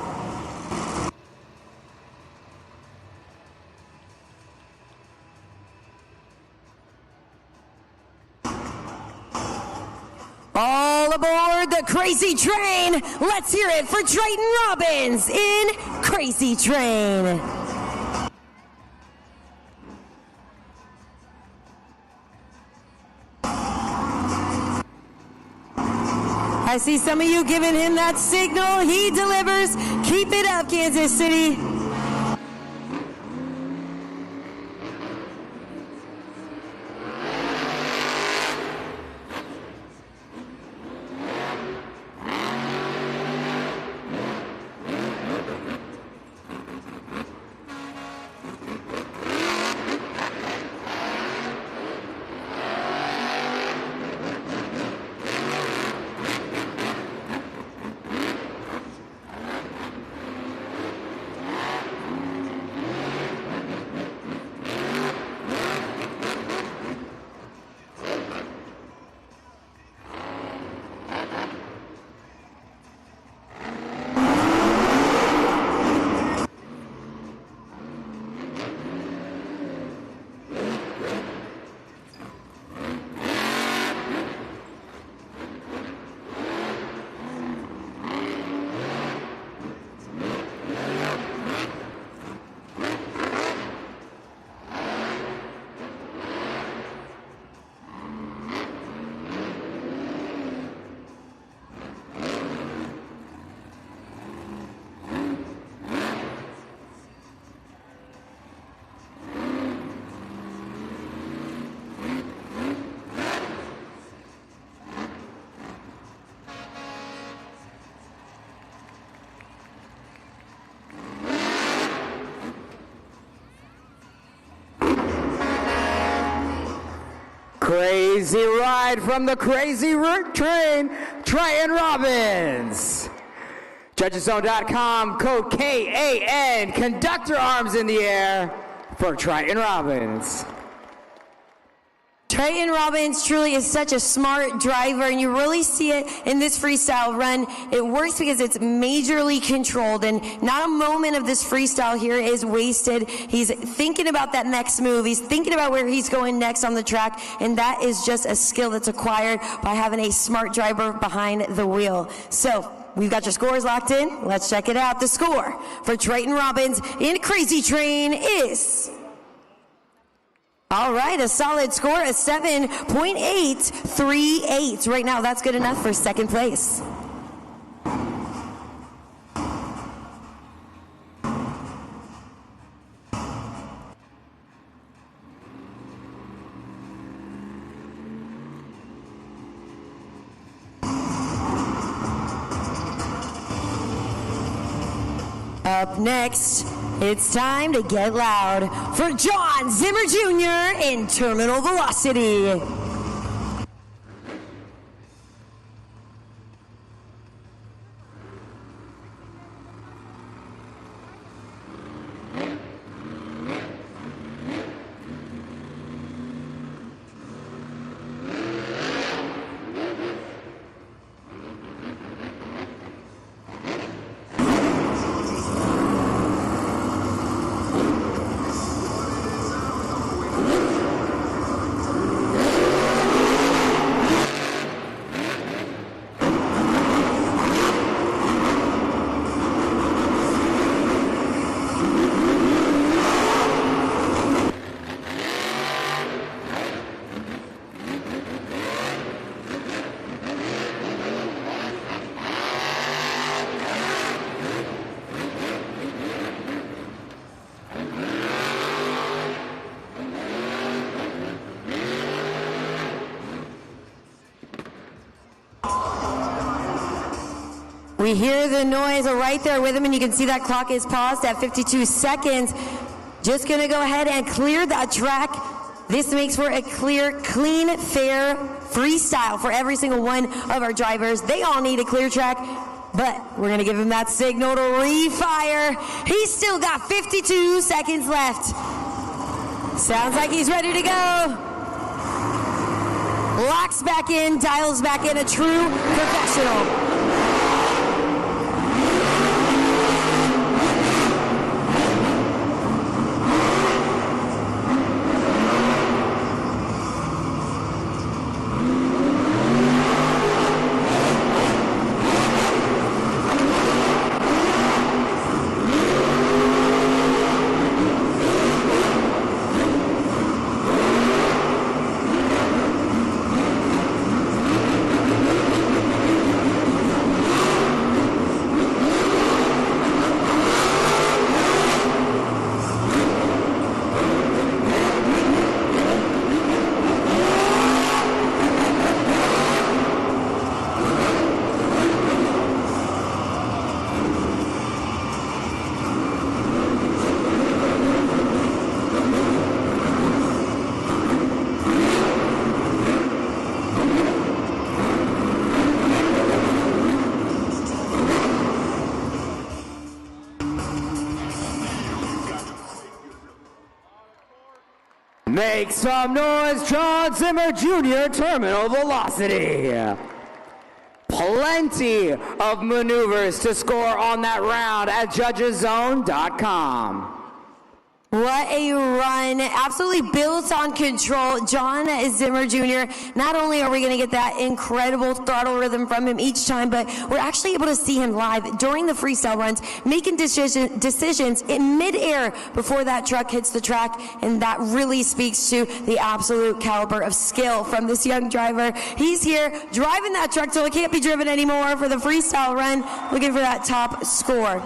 S6: All aboard the Crazy Train. Let's hear it for Drayton Robbins in Crazy Train. I see some of you giving him that signal. He delivers. Keep it up, Kansas City.
S5: Crazy ride from the Crazy Train, Drayton Robbins. Judgeszone.com, code KAN, conductor arms in the air for Drayton Robbins.
S6: Drayton Robbins truly is such a smart driver, and you really see it in this freestyle run. It works because it's majorly controlled, and not a moment of this freestyle here is wasted. He's thinking about that next move. He's thinking about where he's going next on the track, and that is just a skill that's acquired by having a smart driver behind the wheel. So we've got your scores locked in. Let's check it out. The score for Drayton Robbins in Crazy Train is... all right, a solid score, a 7.838. Right now, that's good enough for second place. Up next, it's time to get loud for John Zimmer Jr. in Terminal Velocity. We hear the noise right there with him, and you can see that clock is paused at 52 seconds. Just going to go ahead and clear that track. This makes for a clear, clean, fair freestyle for every single one of our drivers. They all need a clear track, but we're going to give him that signal to refire. He's still got 52 seconds left. Sounds like he's ready to go. Locks back in, dials back in, a true professional. Make some noise, John Zimmer Jr., Terminal Velocity. Plenty of maneuvers to score on that round at judgeszone.com. What a run. Absolutely built on control. John Zimmer Jr., not only are we going to get that incredible throttle rhythm from him each time, but we're actually able to see him live during the freestyle runs, making decisions in midair before that truck hits the track, and that really speaks to the absolute caliber of skill from this young driver. He's here driving that truck till it can't be driven anymore for the freestyle run, looking for that top score.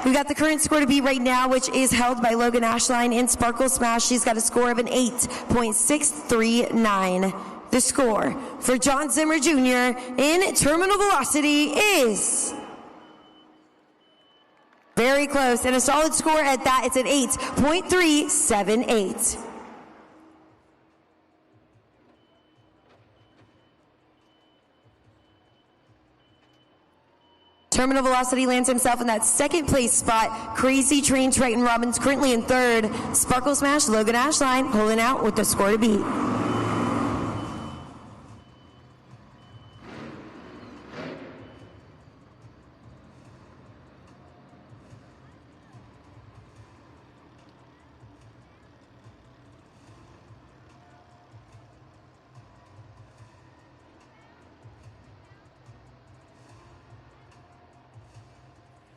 S6: We've got the current score to beat right now, which is held by Logan Ashline in Sparkle Smash. She's got a score of an 8.639. The score for John Zimmer Jr. in Terminal Velocity is very close, and a solid score at that. It's an 8.378. Terminal Velocity lands himself in that second place spot. Crazy Train Triton Robbins currently in third. Sparkle Smash Logan Ashline holding out with the score to beat.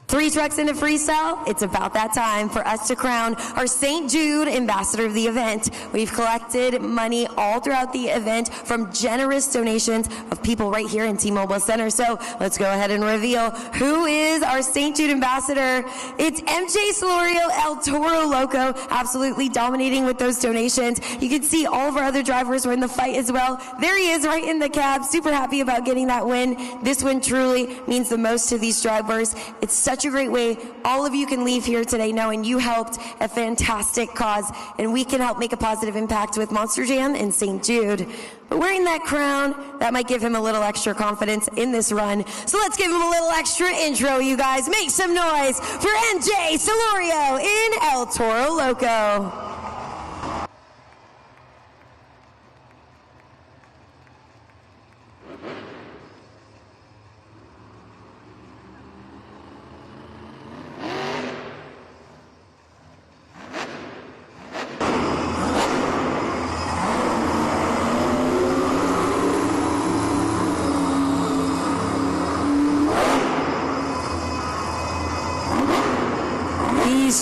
S6: Three trucks into freestyle, it's about that time for us to crown our St. Jude Ambassador of the event. We've collected money all throughout the event from generous donations of people right here in T-Mobile Center. So let's go ahead and reveal who is our St. Jude Ambassador. It's MJ Solorio, El Toro Loco, absolutely dominating with those donations. You can see all of our other drivers were in the fight as well. There he is right in the cab, super happy about getting that win. This win truly means the most to these drivers. It's such such a great way. All of you can leave here today knowing you helped a fantastic cause, and we can help make a positive impact with Monster Jam and St. Jude. But wearing that crown, that might give him a little extra confidence in this run. So let's give him a little extra intro, you guys. Make some noise for MJ Solorio in El Toro Loco.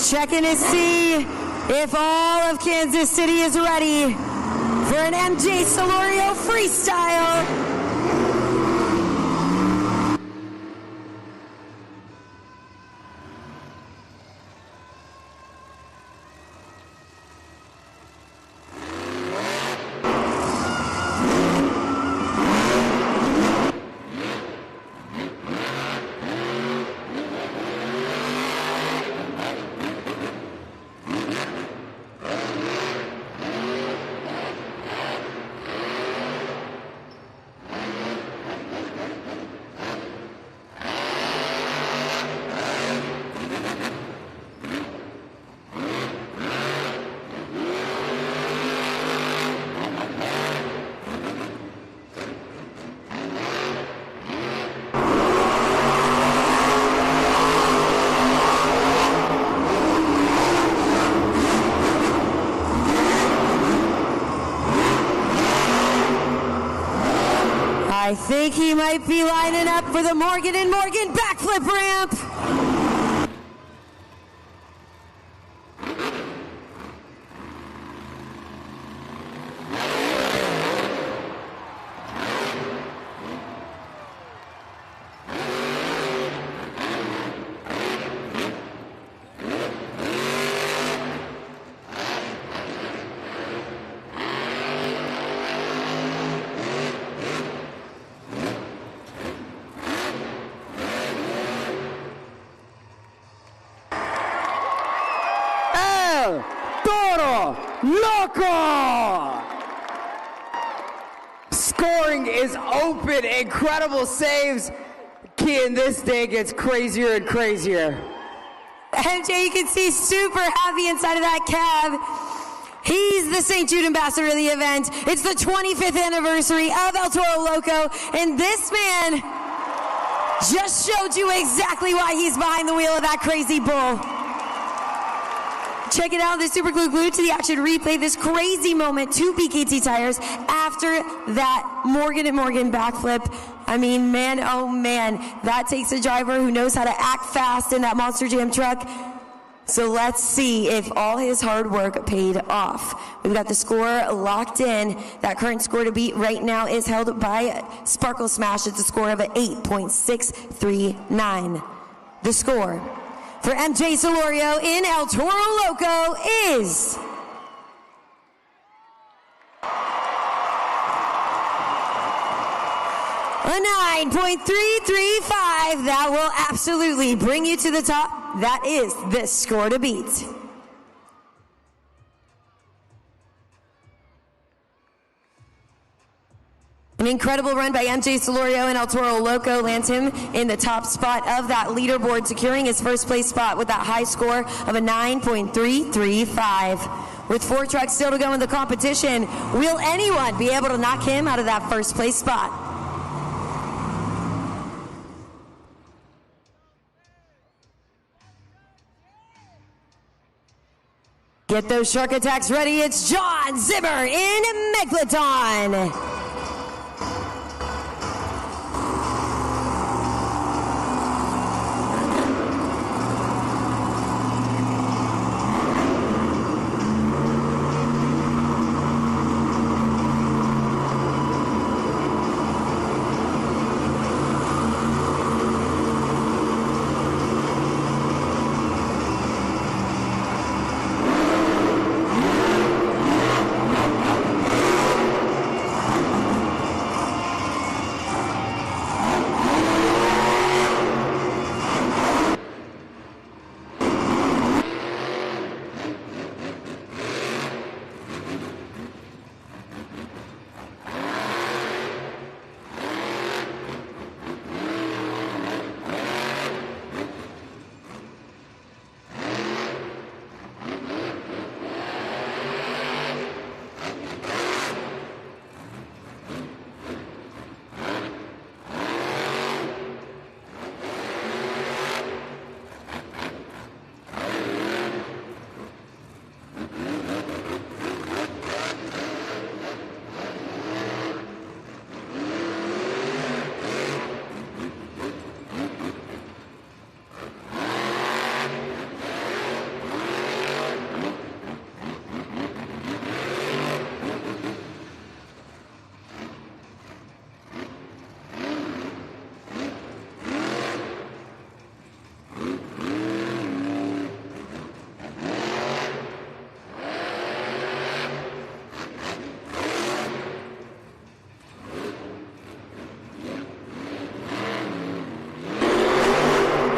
S6: Checking to see if all of Kansas City is ready for an MJ Solorio freestyle. I think he might be lining up for the Morgan & Morgan backflip ramp.
S5: Toro Loco! Scoring is open. Incredible saves. Keaton, this day gets crazier and crazier.
S6: MJ, you can see super happy inside of that cab. He's the St. Jude ambassador of the event. It's the 25th anniversary of El Toro Loco, and this man just showed you exactly why he's behind the wheel of that crazy bull. Check it out, the super glued to the action replay, this crazy moment, 2 BKT tires after that Morgan & Morgan backflip. I mean, man, oh man, that takes a driver who knows how to act fast in that Monster Jam truck. So let's see if all his hard work paid off. We've got the score locked in. That current score to beat right now is held by Sparkle Smash. It's a score of 8.639. The score for MJ Solorio in El Toro Loco is a 9.335. That will absolutely bring you to the top. That is the score to beat. An incredible run by MJ Solorio and El Toro Loco lands him in the top spot of that leaderboard, securing his first place spot with that high score of a 9.335. With 4 trucks still to go in the competition, will anyone be able to knock him out of that first place spot? Get those shark attacks ready. It's John Zimmer in Megalodon.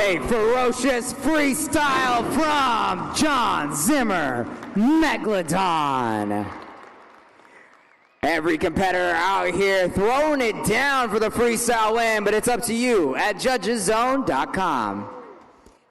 S5: A ferocious freestyle from John Zimmer, Megalodon. Every competitor out here throwing it down for the freestyle win, but it's up to you at judgeszone.com.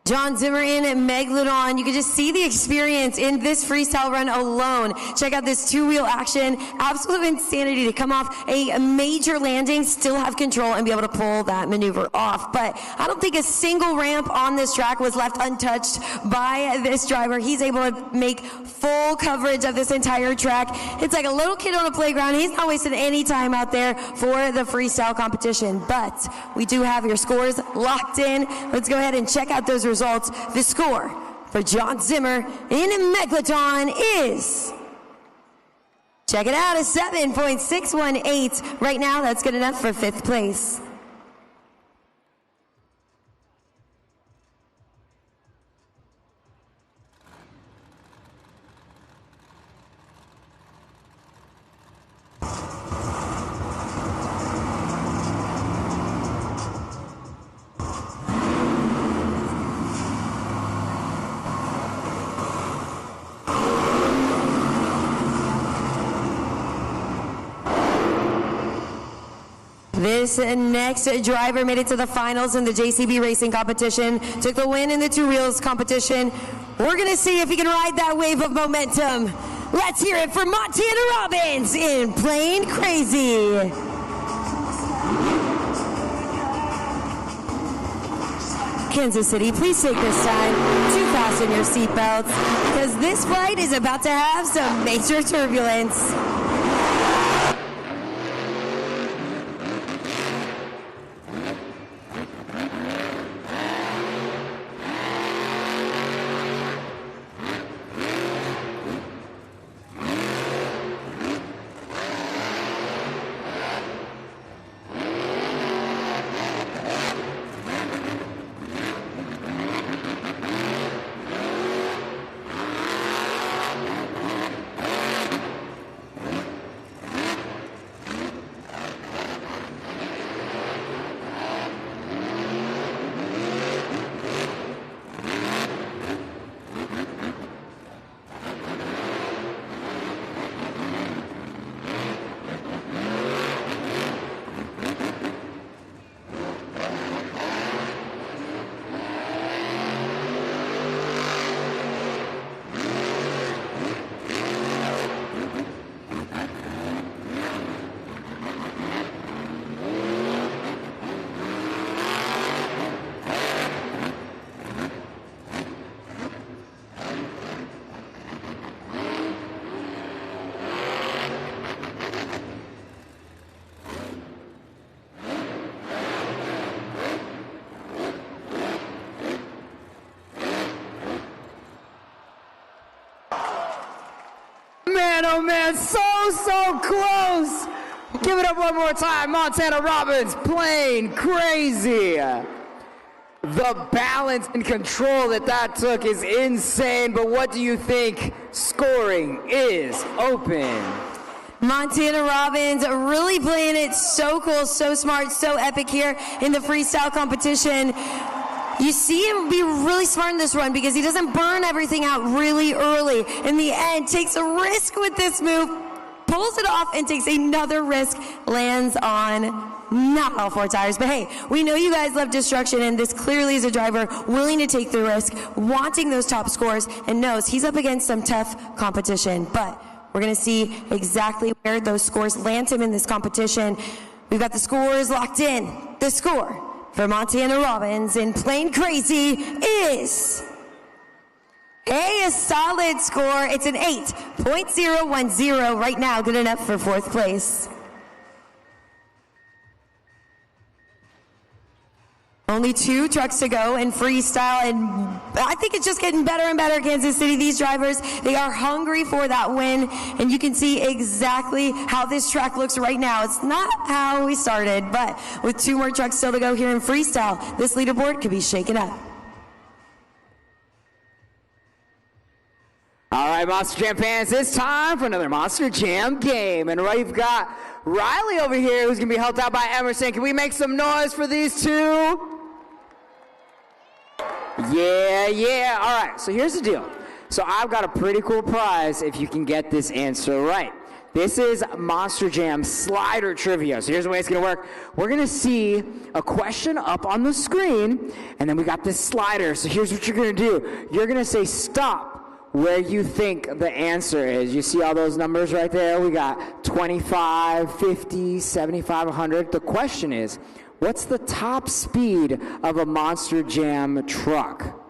S6: John Zimmer in Megalodon. You can just see the experience in this freestyle run alone. Check out this two-wheel action. Absolute insanity to come off a major landing, still have control, and be able to pull that maneuver off. But I don't think a single ramp on this track was left untouched by this driver. He's able to make full coverage of this entire track. It's like a little kid on a playground. He's not wasting any time out there for the freestyle competition. But we do have your scores locked in. Let's go ahead and check out those results. The score for John Zimmer in Megalodon is, check it out, a 7.618. Right now, that's good enough for 5th place. This next driver made it to the finals in the JCB racing competition, took the win in the two wheels competition. We're going to see if he can ride that wave of momentum. Let's hear it for Montana Robbins in Plain Crazy. Kansas City, please take this time to fasten your seatbelts because this flight is about to have some major turbulence.
S5: Man, oh man, so close. Give it up one more time. Montana Robbins, Plain Crazy. The balance and control that took is insane, but what do you think? Scoring is open.
S6: Montana Robbins really playing it so cool, so smart, so epic here in the freestyle competition. You see him be really smart in this run because he doesn't burn everything out really early. In the end, takes a risk with this move, pulls it off, and takes another risk, lands on not all 4 tires. But hey, we know you guys love destruction, and this clearly is a driver willing to take the risk, wanting those top scores, and knows he's up against some tough competition. But we're going to see exactly where those scores land him in this competition. We've got the scores locked in. The score for Montana Robbins in Plain Crazy is a solid score. It's an 8.010 right now, good enough for 4th place. Only 2 trucks to go in freestyle, and I think it's just getting better and better, Kansas City. These drivers, they are hungry for that win, and you can see exactly how this track looks right now. It's not how we started, but with 2 more trucks still to go here in freestyle, this leaderboard could be shaken up.
S5: All right, Monster Jam fans, it's time for another Monster Jam game. And we've got Riley over here who's going to be helped out by Emerson. Can we make some noise for these two? Yeah. All right, so here's the deal. So I've got a pretty cool prize if you can get this answer right. This is Monster Jam slider trivia. So here's the way it's going to work. We're going to see a question up on the screen, and then we got this slider. So here's what you're going to do. You're going to say stop where you think the answer is. You see all those numbers right there? We got 25, 50, 75, 100. The question is, what's the top speed of a Monster Jam truck?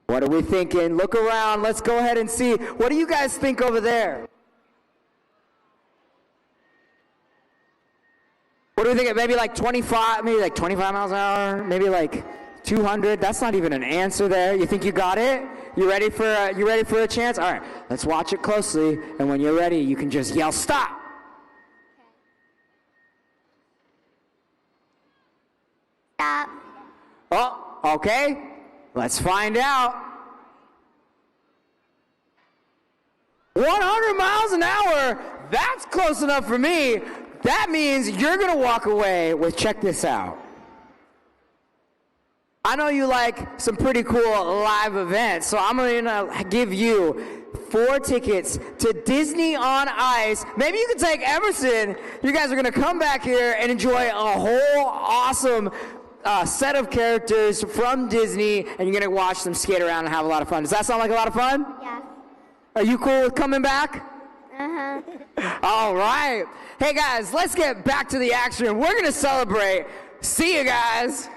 S5: What are we thinking? Look around. Let's go ahead and see. What do you guys think over there? What do we think? Maybe like 25, maybe like 25 miles an hour, maybe like 200. That's not even an answer there. You think you got it? You ready for a chance? All right, let's watch it closely. And when you're ready, you can just yell stop.
S8: Stop.
S5: Oh, okay. Let's find out. 100 miles an hour. That's close enough for me. That means you're going to walk away with, check this out. I know you like some pretty cool live events, so I'm going to give you 4 tickets to Disney on Ice. Maybe you can take Emerson. You guys are going to come back here and enjoy a whole awesome set of characters from Disney, and you're going to watch them skate around and have a lot of fun. Does that sound like a lot of fun?
S8: Yeah.
S5: Are you cool with coming back?
S8: Uh-huh.
S5: All right. Hey, guys, let's get back to the action. We're going to celebrate. See you guys.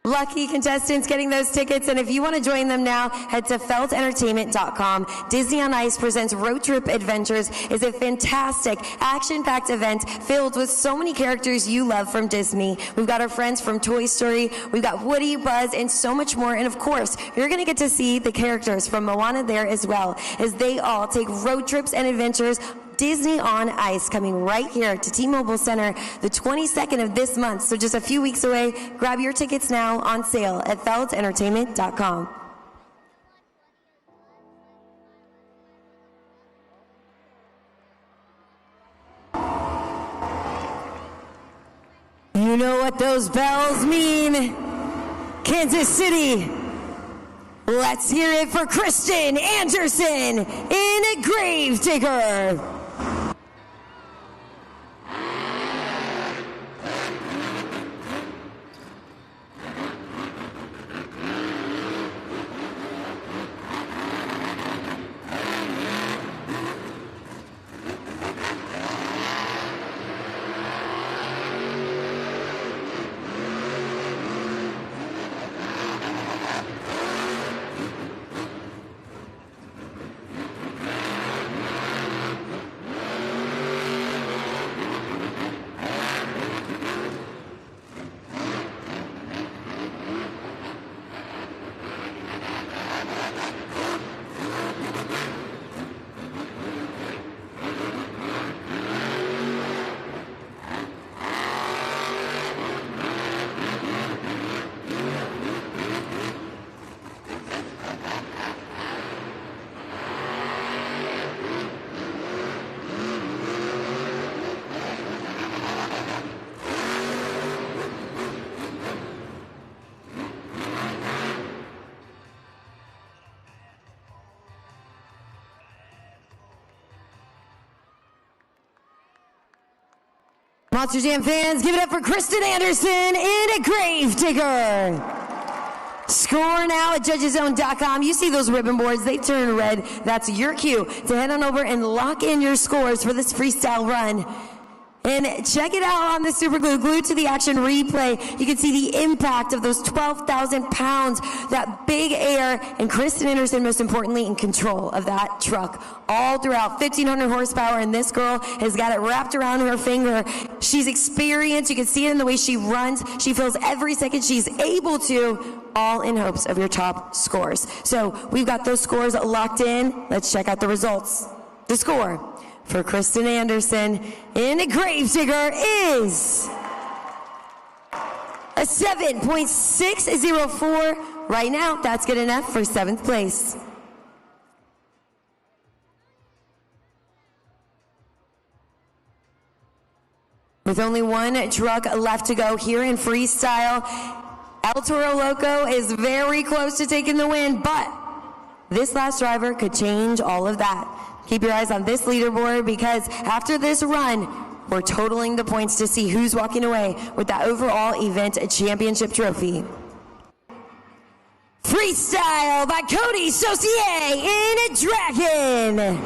S6: Lucky contestants getting those tickets, and if you want to join them now, head to feltentertainment.com. Disney on Ice presents Road Trip Adventures is a fantastic, action-packed event filled with so many characters you love from Disney. We've got our friends from Toy Story, we've got Woody, Buzz, and so much more. And of course, you're going to get to see the characters from Moana there as well, as they all take road trips and adventures. Disney on Ice coming right here to T-Mobile Center the 22nd of this month. So just a few weeks away. Grab your tickets now on sale at feltentertainment.com. You know what those bells mean? Kansas City. Let's hear it for Kristen Anderson in Gravedigger. Monster Jam fans, give it up for Kristen Anderson in a Gravedigger. Score now at judgeszone.com. You see those ribbon boards, they turn red. That's your cue to head on over and lock in your scores for this freestyle run. And check it out on the Super Glue, glued to the action replay. You can see the impact of those 12,000 pounds, that big air, and Kristen Anderson, most importantly, in control of that truck. All throughout, 1,500 horsepower, and this girl has got it wrapped around her finger. She's experienced. You can see it in the way she runs. She feels every second she's able to, all in hopes of your top scores. So we've got those scores locked in. Let's check out the results. The score for Kristen Anderson in a Gravedigger is a 7.604. Right now, that's good enough for 7th place. With only one truck left to go here in freestyle, El Toro Loco is very close to taking the win, but this last driver could change all of that. Keep your eyes on this leaderboard because after this run, we're totaling the points to see who's walking away with that overall event championship trophy. Freestyle by Cody Saucier in Dragon.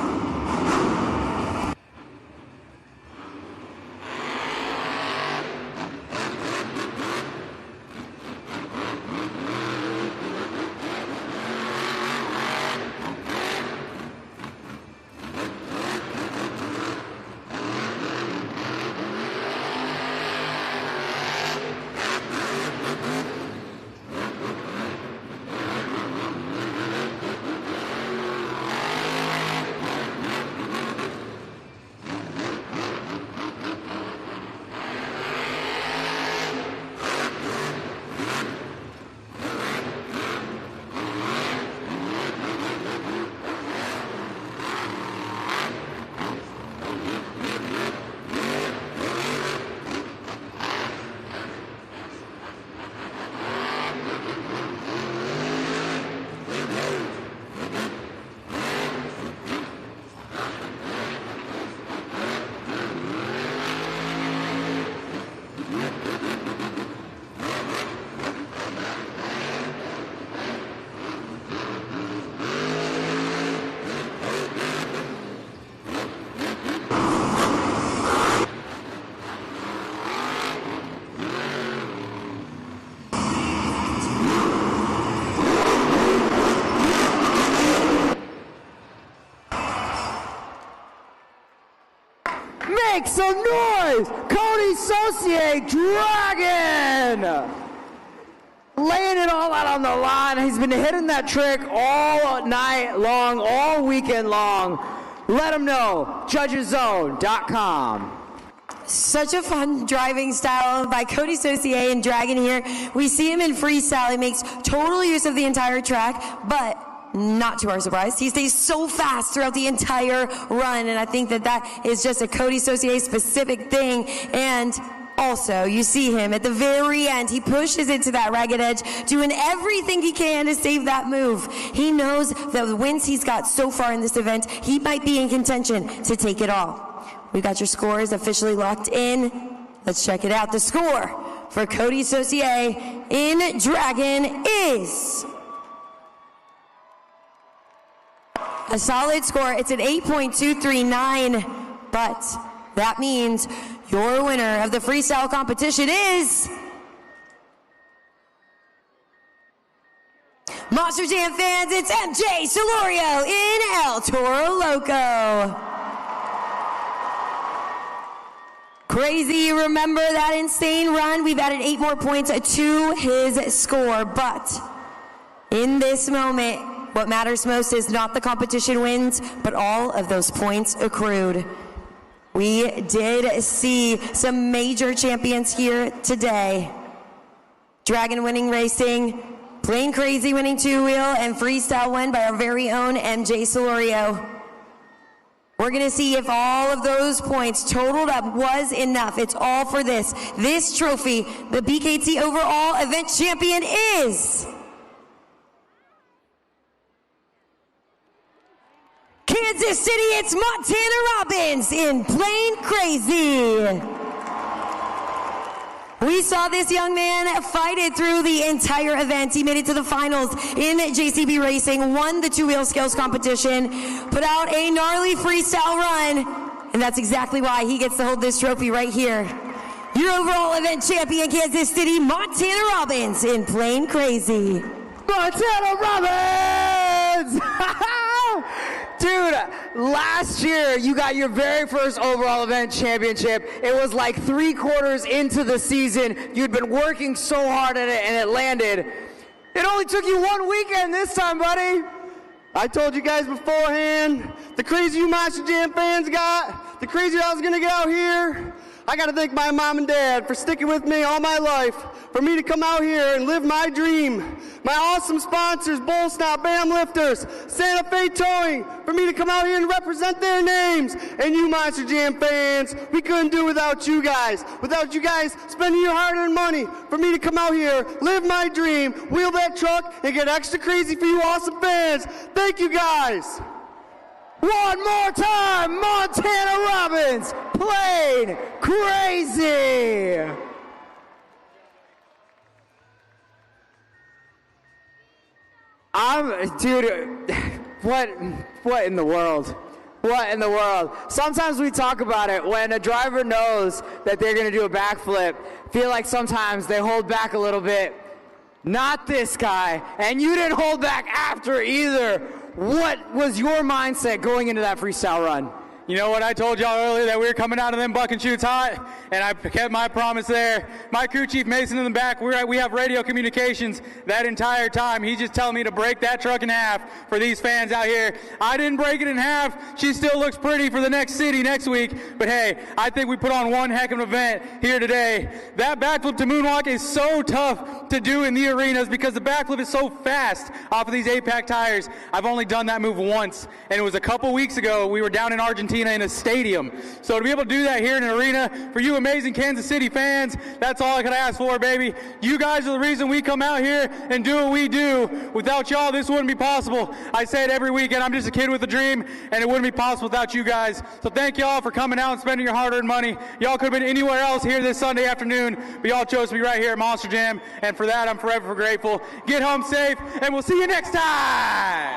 S3: Make some noise! Cody Saucier, Dragon! Laying it all out on the line. He's been hitting that trick all night long, all weekend long. Let him know. Judgeszone.com.
S6: Such a fun driving style by Cody Saucier and Dragon here. We see him in freestyle. He makes total use of the entire track, but not to our surprise, he stays so fast throughout the entire run, and I think that that is just a Cody Saucier specific thing. And also, you see him at the very end. He pushes it to that ragged edge, doing everything he can to save that move. He knows that the wins he's got so far in this event, he might be in contention to take it all. We've got your scores officially locked in. Let's check it out. The score for Cody Saucier in Dragon is a solid score. It's an 8.239, but that means your winner of the freestyle competition is Monster Jam fans. It's MJ Solorio in El Toro Loco. Crazy, remember that insane run? We've added 8 more points to his score, but in this moment, what matters most is not the competition wins, but all of those points accrued. We did see some major champions here today. Dragon winning racing, Plain Crazy winning 2-wheel, and freestyle win by our very own MJ Solorio. We're gonna see if all of those points totaled up was enough. It's all for this. This trophy, the BKT overall event champion is Kansas City. It's Montana Robbins in Plain Crazy. We saw this young man fight it through the entire event. He made it to the finals in JCB Racing, won the 2-wheel skills competition, put out a gnarly freestyle run, and that's exactly why he gets to hold this trophy right here. Your overall event champion, Kansas City, Montana Robbins in Plain Crazy.
S3: Montana Robbins! Dude, last year you got your very first overall event championship. It was like 3/4 into the season. You'd been working so hard at it and it landed. It only took you 1 weekend this time, buddy.
S7: I told you guys beforehand, the crazy you Monster Jam fans got, the crazier I was gonna get out here. I got to thank my mom and dad for sticking with me all my life, for me to come out here and live my dream. My awesome sponsors, Bull Snout, Bam Lifters, Santa Fe Towing, for me to come out here and represent their names. And you Monster Jam fans, we couldn't do without you guys. Without you guys spending your hard-earned money for me to come out here, live my dream, wheel that truck, and get extra crazy for you awesome fans. Thank you guys.
S3: One more time, Montana Robbins, Plane Crazy. Dude, what in the world? What in the world? Sometimes we talk about it when a driver knows that they're going to do a backflip. Feel like sometimes they hold back a little bit. Not this guy. And you didn't hold back after either. What was your mindset going into that freestyle run?
S9: You know what, I told y'all earlier that we were coming out of them buck and shoots hot, and I kept my promise there. My crew chief Mason in the back, we have radio communications that entire time. He's just telling me to break that truck in half for these fans out here. I didn't break it in half. She still looks pretty for the next city next week, but hey, I think we put on one heck of an event here today. That backflip to moonwalk is so tough to do in the arenas because the backflip is so fast off of these 8-pack tires. I've only done that move once, and it was a couple weeks ago. We were down in Argentina in a stadium. So to be able to do that here in an arena, for you amazing Kansas City fans, that's all I could ask for, baby. You guys are the reason we come out here and do what we do. Without y'all, this wouldn't be possible. I say it every weekend, I'm just a kid with a dream, and it wouldn't be possible without you guys. So thank y'all for coming out and spending your hard-earned money. Y'all could have been anywhere else here this Sunday afternoon, but y'all chose to be right here at Monster Jam, and for that, I'm forever grateful. Get home safe, and we'll see you next time!